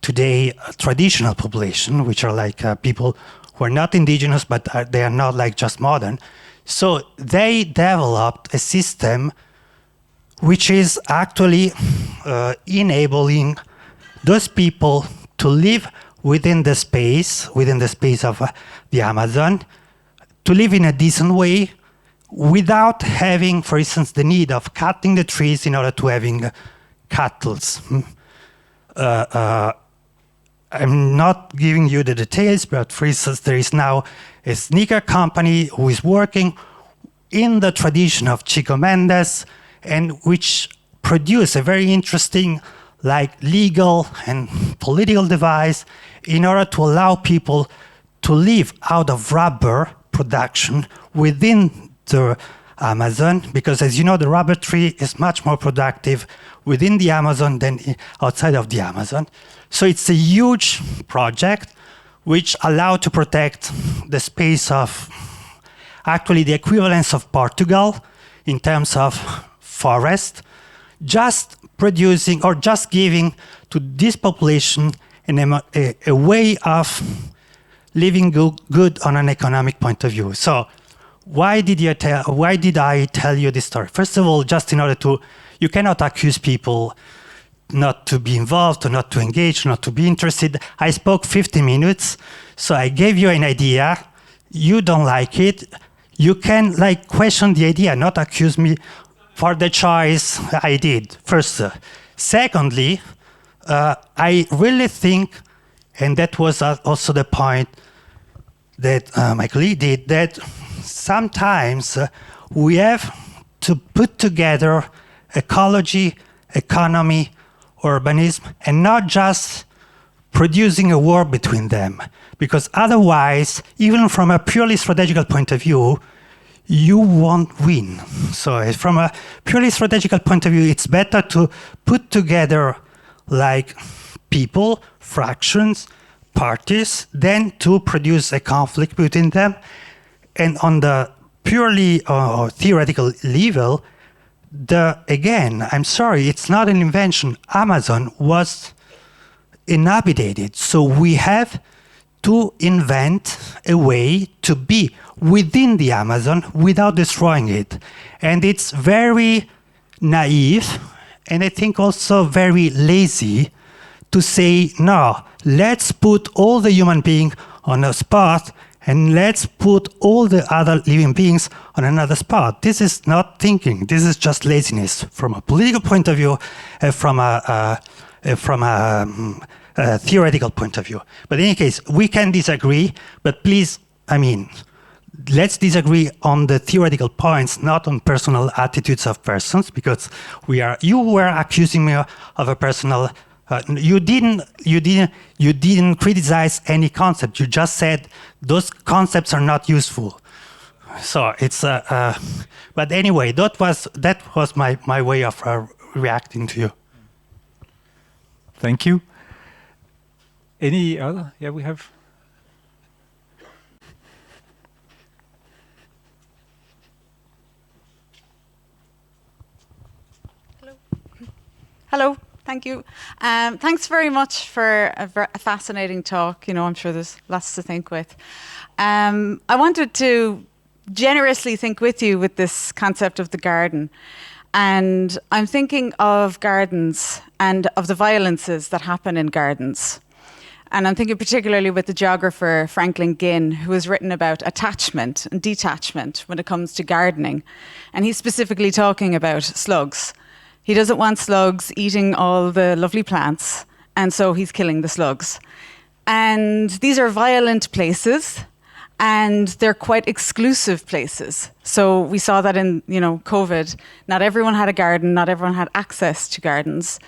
today traditional population, which are people who are not indigenous, but they are not just modern. So they developed a system which is actually enabling those people to live within the space of the Amazon, to live in a decent way without having, for instance, the need of cutting the trees in order to having cattle. I'm not giving you the details, but for instance, there is now a sneaker company who is working in the tradition of Chico Mendes, and which produce a very interesting legal and political device in order to allow people to live out of rubber production within the Amazon, because as you know, the rubber tree is much more productive within the Amazon than outside of the Amazon. So it's a huge project which allows to protect the space of actually the equivalence of Portugal in terms of forest, just producing or just giving to this population a way of living good on an economic point of view. So why did I tell you this story? First of all, just in order you cannot accuse people not to be involved or not to engage, not to be interested. I spoke 50 minutes, so I gave you an idea. You don't like it. You can question the idea, not accuse me for the choice I did, first. Secondly, I really think, and that was also the point that my colleague did, that sometimes we have to put together ecology, economy, urbanism, and not just producing a war between them. Because otherwise, even from a purely strategical point of view, you won't win. So from a purely strategical point of view, it's better to put together people, fractions, parties, than to produce a conflict between them. And on the purely theoretical level, again, I'm sorry, it's not an invention. Amazon was inhabited, so we have to invent a way to be within the Amazon without destroying it. And it's very naive, and I think also very lazy to say, no, let's put all the human beings on a spot and let's put all the other living beings on another spot. This is not thinking. This is just laziness from a political point of view, from a theoretical point of view. But in any case, we can disagree, but please, let's disagree on the theoretical points, not on personal attitudes of persons, because you were accusing me of a personal. You didn't criticize any concept. You just said those concepts are not useful. So it's but anyway, that was my way of reacting to you. Thank you. Any other? Yeah, we have. Hello. Thank you. Thanks very much for a fascinating talk. I'm sure there's lots to think with. I wanted to generously think with you with this concept of the garden. And I'm thinking of gardens and of the violences that happen in gardens. And I'm thinking particularly with the geographer Franklin Ginn, who has written about attachment and detachment when it comes to gardening. And he's specifically talking about slugs. He doesn't want slugs eating all the lovely plants, and so he's killing the slugs. And these are violent places, and they're quite exclusive places. So we saw that in COVID. Not everyone had a garden, not everyone had access to gardens.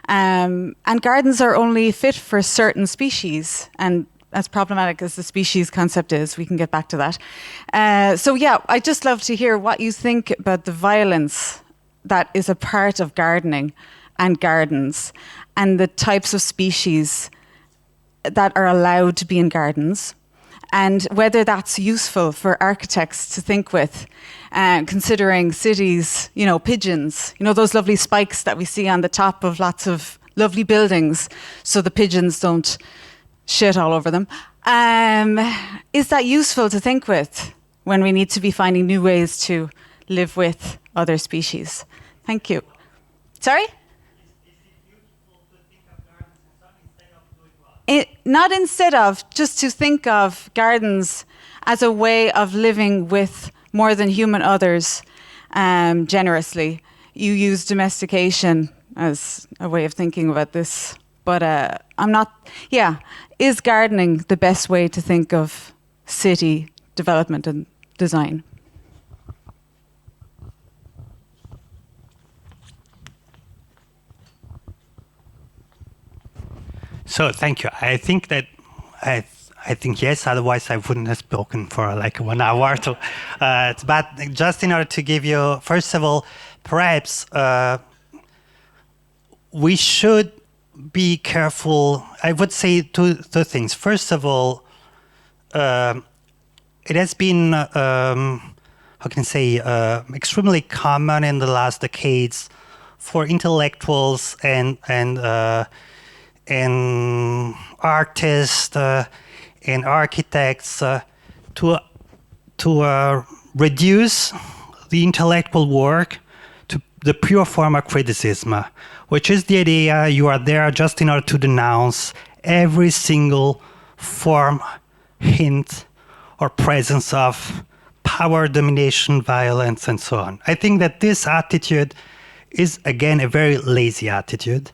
And gardens are only fit for certain species, and as problematic as the species concept is, we can get back to that. So yeah, I'd just love to hear what you think about the violence that is a part of gardening and gardens, and the types of species that are allowed to be in gardens, and whether that's useful for architects to think with, considering cities, pigeons, those lovely spikes that we see on the top of lots of lovely buildings, so the pigeons don't shit all over them. Is that useful to think with when we need to be finding new ways to live with other species? Thank you. Sorry? Not instead of, just to think of gardens as a way of living with more than human others generously. You use domestication as a way of thinking about this. But I'm not, is gardening the best way to think of city development and design? So thank you. I think that I think yes. Otherwise, I wouldn't have spoken for like 1 hour. But just in order to give you, first of all, perhaps we should be careful. I would say two things. First of all, it has been how can I say extremely common in the last decades for intellectuals and artists and architects to reduce the intellectual work to the pure form of criticism, which is the idea you are there just in order to denounce every single form, hint, or presence of power, domination, violence, and so on. I think that this attitude is, again, a very lazy attitude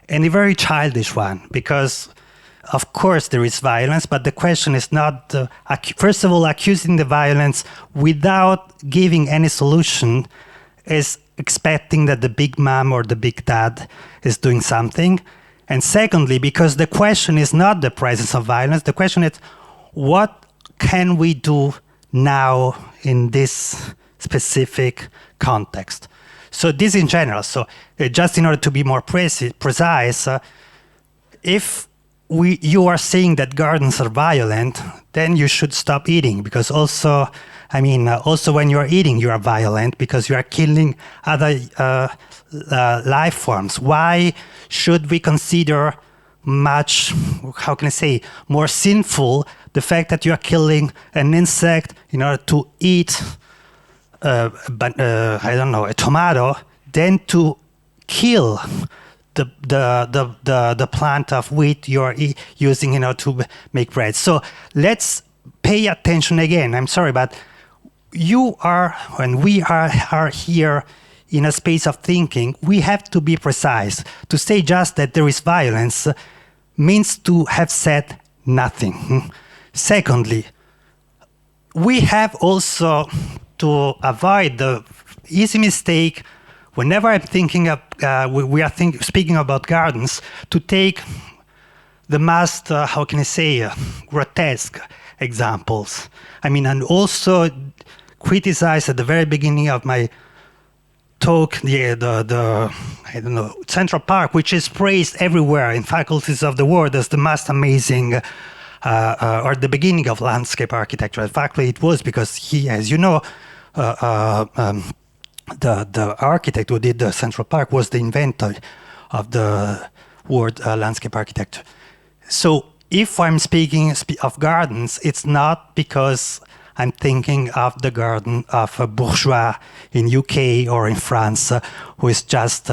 and a very childish one, because of course there is violence, but the question is not, first of all, accusing the violence without giving any solution is expecting that the big mom or the big dad is doing something. And secondly, because the question is not the presence of violence, the question is what can we do now in this specific context? So this in general. So just in order to be more precise, if you are saying that gardens are violent, then you should stop eating, because also, I mean, also when you are eating, you are violent because you are killing other life forms. Why should we consider much, how can I say, more sinful the fact that you are killing an insect in order to eat I don't know, a tomato, than to kill the plant of wheat you are using in order to make bread? So let's pay attention again. I'm sorry, but you are, when we are here in a space of thinking, we have to be precise. To say just that there is violence means to have said nothing. Secondly, we have also to avoid the easy mistake whenever I'm thinking of, speaking about gardens, to take the most, how can I say, grotesque examples. I mean, and also criticize at the very beginning of my talk the I don't know, Central Park, which is praised everywhere in faculties of the world as the most amazing or the beginning of landscape architecture. In fact, it was because he, as you know, the architect who did the Central Park was the inventor of the word landscape architecture. So if I'm speaking of gardens, it's not because I'm thinking of the garden of a bourgeois in UK or in France who is just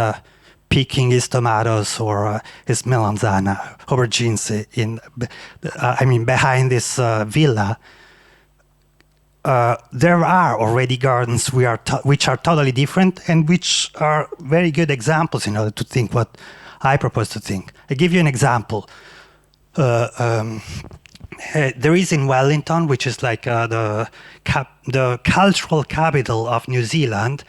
picking his tomatoes or his melanzana, aubergines behind this villa. There are already gardens which are totally different and which are very good examples in order to think what I propose to think. I give you an example. There is in Wellington, which is like the cultural capital of New Zealand,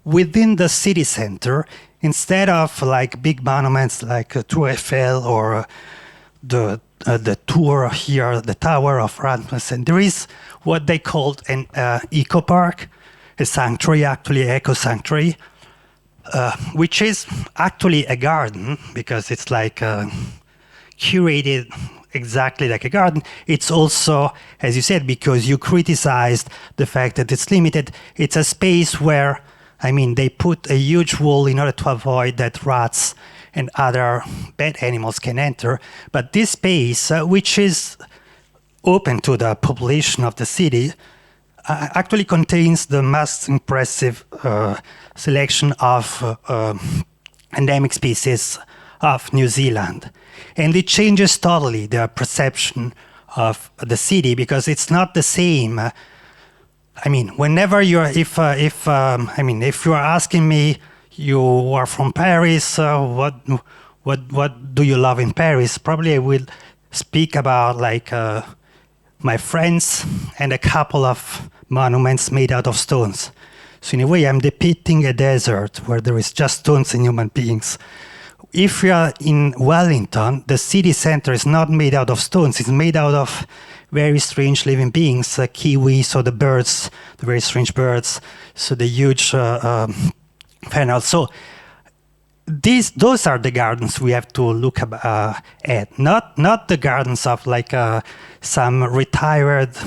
within the city center, instead of like big monuments like Tour Eiffel or the tour here, the Tower of Rasmussen, there is what they called an eco park, a sanctuary, actually eco sanctuary, which is actually a garden because it's like curated exactly like a garden. It's also, as you said, because you criticized the fact that it's limited, it's a space where, I mean, they put a huge wall in order to avoid that rats and other bad animals can enter. But this space, which is open to the population of the city, actually contains the most impressive selection of endemic species of New Zealand. And it changes totally the perception of the city, because it's not the same. I mean, whenever you're, if you are asking me, you are from Paris, what do you love in Paris? Probably I will speak about like my friends and a couple of monuments made out of stones. So in a way, I'm depicting a desert where there is just stones and human beings. If you are in Wellington, the city center is not made out of stones. It's made out of very strange living beings, kiwis, so the birds, the very strange birds, so the huge fennel. So those are the gardens we have to look at, not the gardens of like some retired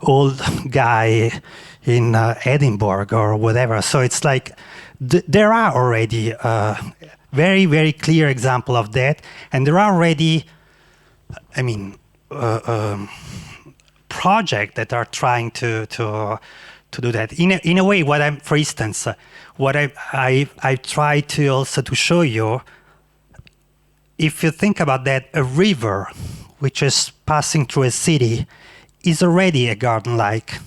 old guy in Edinburgh or whatever. So it's like there are already very, very clear example of that, and there are already, I mean, projects that are trying to do that. In a way, what I'm, for instance, what I try to also to show you, if you think about that, a river which is passing through a city is already a garden-like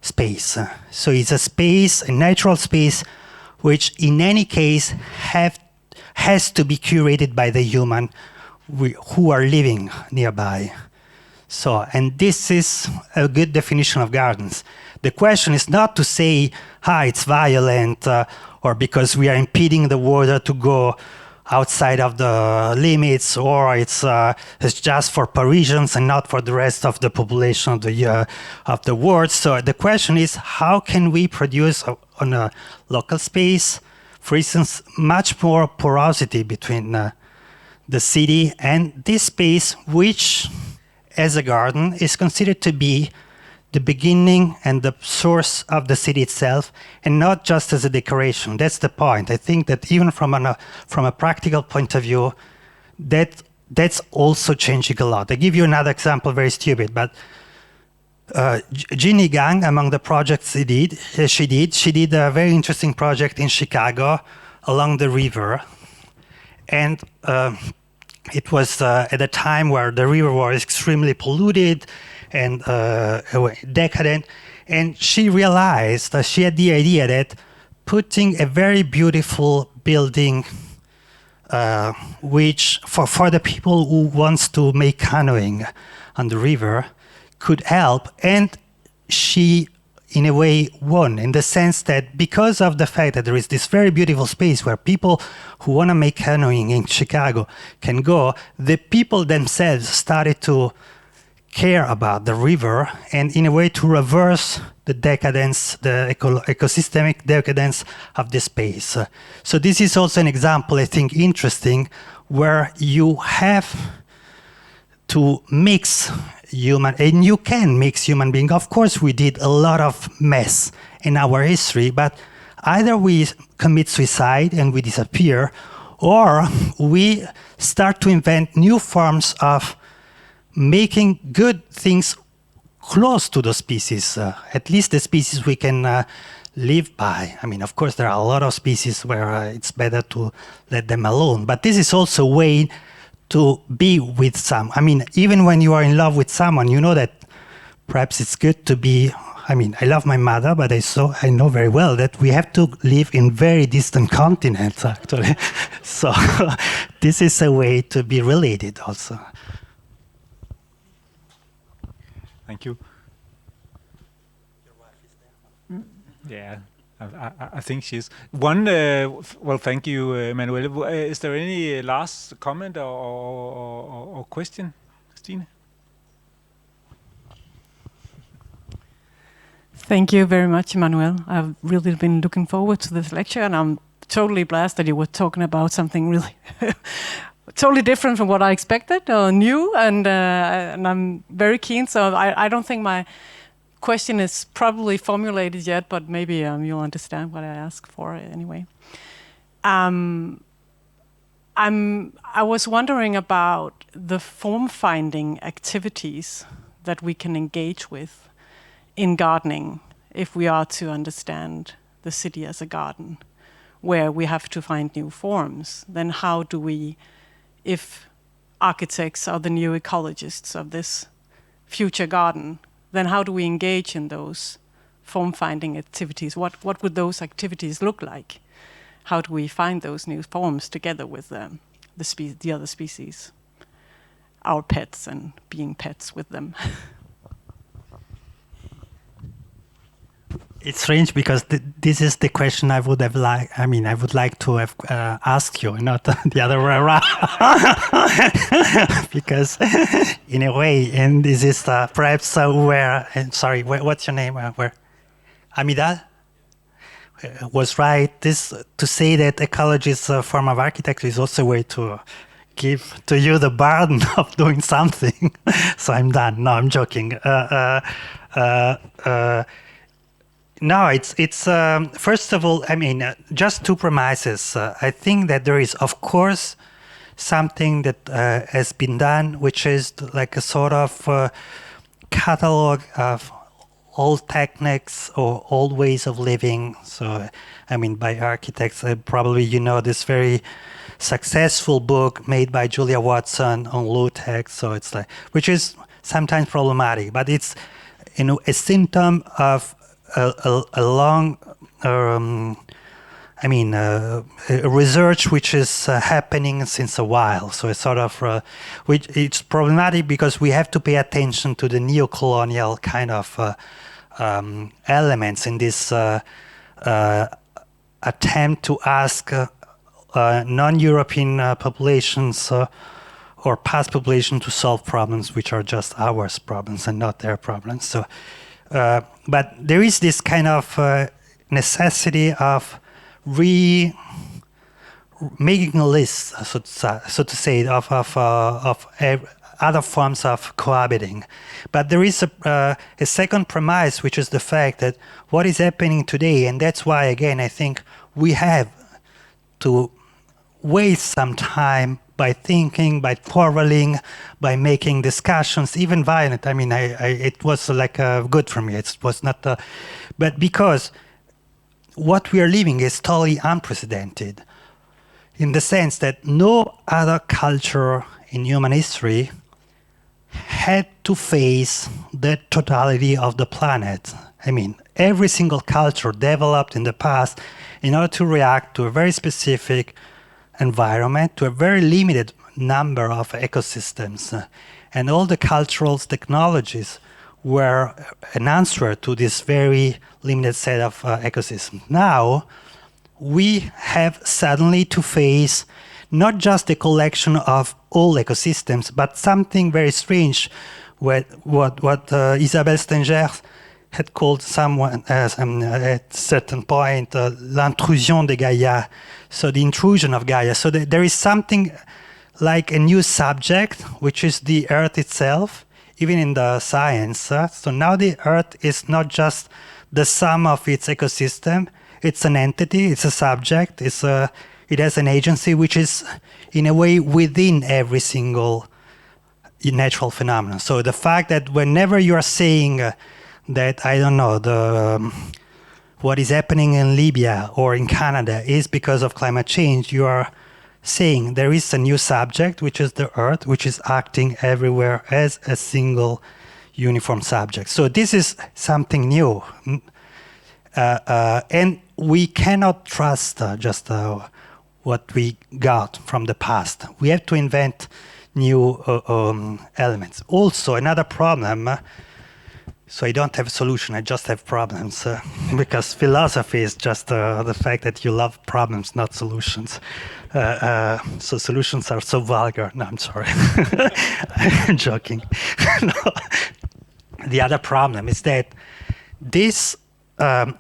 space. So it's a space, a natural space, which in any case has to be curated by the human who are living nearby. So, and this is a good definition of gardens. The question is not to say, it's violent, or because we are impeding the water to go outside of the limits, or it's just for Parisians and not for the rest of the population of the world. So the question is, how can we produce on a local space, for instance, much more porosity between the city and this space, which, as a garden, is considered to be the beginning and the source of the city itself, and not just as a decoration. That's the point. I think that even from a practical point of view, that's also changing a lot. I give you another example, very stupid, but Ginny Gang, among the projects she did a very interesting project in Chicago along the river, and it was at a time where the river was extremely polluted and decadent, and she realized that she had the idea that putting a very beautiful building, which for the people who wants to make canoeing on the river, could help. And she, in a way, won, in the sense that because of the fact that there is this very beautiful space where people who want to make canoeing in Chicago can go, the people themselves started to care about the river, and in a way to reverse the decadence, the ecosystemic decadence of the space. So this is also an example, I think, interesting, where you have to mix human, and you can mix human being. Of course, we did a lot of mess in our history, but either we commit suicide and we disappear, or we start to invent new forms of making good things close to the species, at least the species we can live by. I mean, of course, there are a lot of species where it's better to let them alone, but this is also a way to be with some. I mean, even when you are in love with someone, you know that perhaps it's good to be, I mean, I love my mother, but I know very well that we have to live in very distant continents, actually. So this is a way to be related also. Thank you. Your wife is there? Yeah, I think she is. Well, thank you, Emanuele. Is there any last comment or question, Stine? Thank you very much, Emanuele. I've really been looking forward to this lecture, and I'm totally blessed that you were talking about something really totally different from what I expected or knew, and I'm very keen. So I don't think my question is probably formulated yet, but maybe you'll understand what I ask for anyway. I was wondering about the form-finding activities that we can engage with in gardening if we are to understand the city as a garden. where we have to find new forms, then how do we, if architects are the new ecologists of this future garden, then how do we engage in those form-finding activities? What would those activities look like? How do we find those new forms together with the other species, our pets, and being pets with them? It's strange because this is the question I would have I would like to have asked you, not the other way around. Because in a way, and this is perhaps where, sorry, what's your name? Where Amidal was right. This to say that ecology is a form of architecture is also a way to give to you the burden of doing something. So I'm done. No, I'm joking. No, it's first of all, just two premises. I think that there is, of course, something that has been done, which is like a sort of catalog of old techniques or old ways of living. So, by architects, probably you know this very successful book made by Julia Watson on low-tech. So it's like, which is sometimes problematic, but it's a symptom of a long research which is happening since a while. So it's sort of which it's problematic because we have to pay attention to the neo-colonial kind of elements in this attempt to ask non-European populations or past population to solve problems which are just our problems and not their problems. So. But there is this kind of necessity of making a list, so to say, of other forms of cohabiting. But there is a second premise, which is the fact that what is happening today, and that's why, again, I think we have to waste some time by thinking, by quarreling, by making discussions, even violent. It was like good for me. It was not, but because what we are living is totally unprecedented, in the sense that no other culture in human history had to face the totality of the planet. Every single culture developed in the past in order to react to a very specific environment, to a very limited number of ecosystems. And all the cultural technologies were an answer to this very limited set of ecosystems. Now, we have suddenly to face not just a collection of all ecosystems, but something very strange, what Isabelle Stenger had called someone at a certain point l'intrusion de Gaia, so the intrusion of Gaia. So there is something like a new subject, which is the Earth itself, even in the science. So now the Earth is not just the sum of its ecosystem, it's an entity, it's a subject, it has an agency which is in a way within every single natural phenomenon. So the fact that whenever you are saying that, I don't know, what is happening in Libya or in Canada is because of climate change, you are saying there is a new subject, which is the Earth, which is acting everywhere as a single uniform subject. So this is something new. And we cannot trust just what we got from the past. We have to invent new elements. Also, another problem, so I don't have a solution, I just have problems, because philosophy is just the fact that you love problems, not solutions. So solutions are so vulgar. No, I'm sorry. I'm joking. No. The other problem is that this,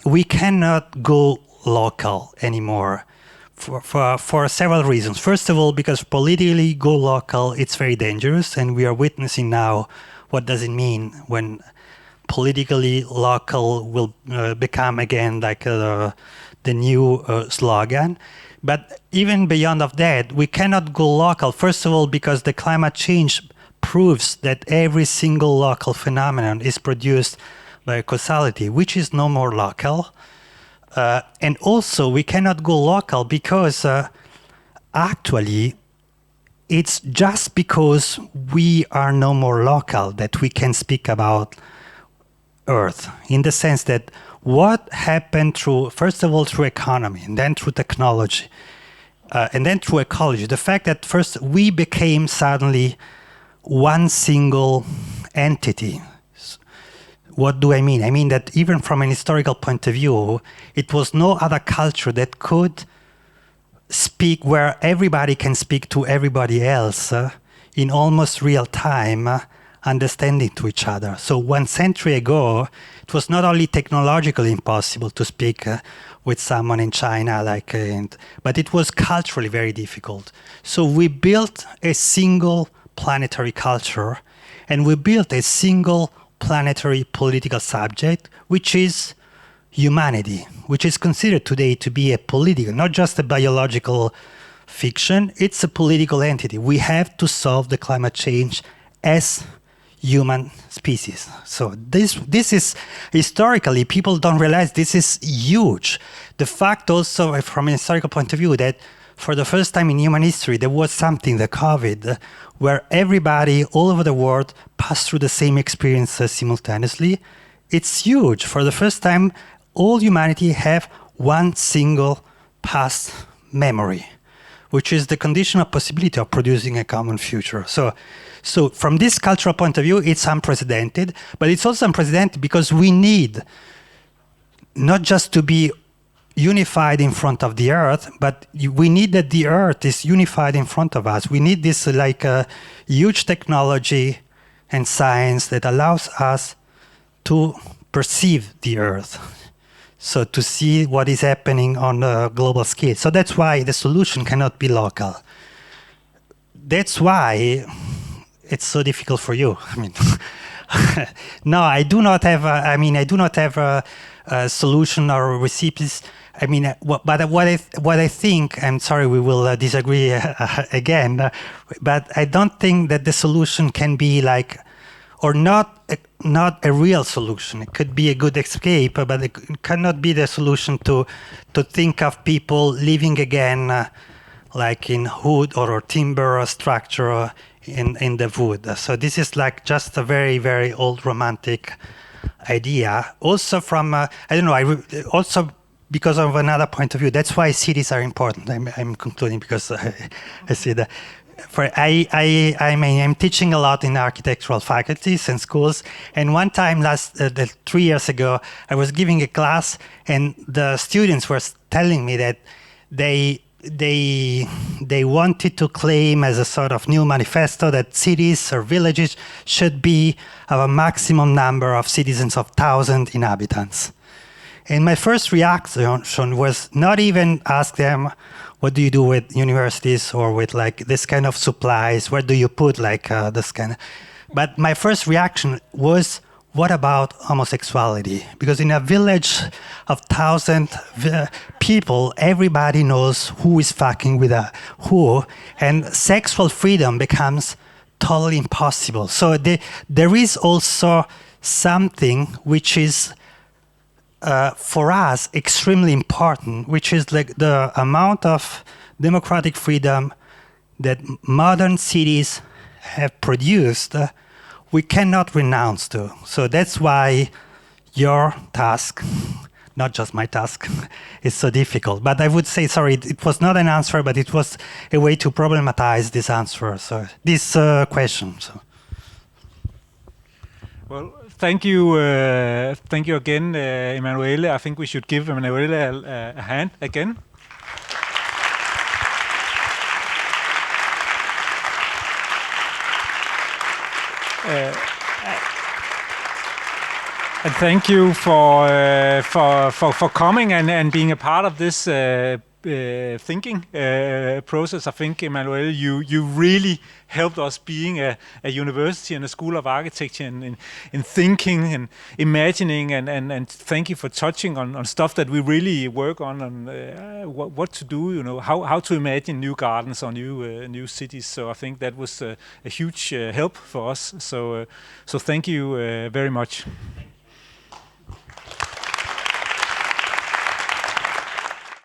we cannot go local anymore for several reasons. First of all, because politically go local, it's very dangerous, and we are witnessing now what does it mean when politically local will become again like the new slogan. But even beyond of that, we cannot go local. First of all, because the climate change proves that every single local phenomenon is produced by causality, which is no more local. And also, we cannot go local because actually, it's just because we are no more local that we can speak about Earth, in the sense that what happened through, first of all, through economy, and then through technology, and then through ecology. The fact that first we became suddenly one single entity. What do I mean? I mean that even from an historical point of view, it was no other culture that could speak where everybody can speak to everybody else in almost real time, understanding to each other. So 1 century ago, it was not only technologically impossible to speak with someone in China, but it was culturally very difficult. So we built a single planetary culture, and we built a single planetary political subject, which is humanity, which is considered today to be a political, not just a biological fiction, it's a political entity. We have to solve the climate change as human species. So this is, historically, people don't realize this is huge. The fact also, from a historical point of view, that for the first time in human history, there was something, the COVID, where everybody all over the world passed through the same experiences simultaneously. It's huge. For the first time, all humanity have one single past memory, which is the conditional possibility of producing a common future. So from this cultural point of view, it's unprecedented, but it's also unprecedented because we need not just to be unified in front of the Earth, but we need that the Earth is unified in front of us. We need this huge technology and science that allows us to perceive the Earth. So to see what is happening on a global scale. So that's why the solution cannot be local. That's why it's so difficult for you. I mean, no, I do not have a solution or recipes. I mean, but what I think, I'm sorry, we will disagree again, but I don't think that the solution can be or not a real solution. It could be a good escape, but it cannot be the solution to think of people living again like in wood or timber structure in the wood. So this is just a very, very old romantic idea. Also from, also because of another point of view. That's why cities are important. I'm concluding because I see that. I'm teaching a lot in architectural faculties and schools, and one time 3 years ago, I was giving a class, and the students were telling me that they wanted to claim as a sort of new manifesto that cities or villages should be of a maximum number of citizens of 1,000 inhabitants. And my first reaction was not even ask them, what do you do with universities or with this kind of supplies? Where do you put this kind of... But my first reaction was, what about homosexuality? Because in a village of 1,000 people, everybody knows who is fucking with who, and sexual freedom becomes totally impossible. So there is also something which is for us extremely important, which is the amount of democratic freedom that modern cities have produced, we cannot renounce to. So that's why your task, not just my task, is so difficult. But I would say, sorry, it was not an answer, but it was a way to problematize this answer, so this question. So. Well, thank you again, Emanuele. I think we should give Emanuele a hand again. And thank you for coming and being a part of this thinking process. I think, Emanuele, you really helped us being a university and a school of architecture in thinking and imagining, and thank you for touching on stuff that we really work on what to do, how to imagine new gardens or new cities. So I think that was a huge help for us. So thank you very much.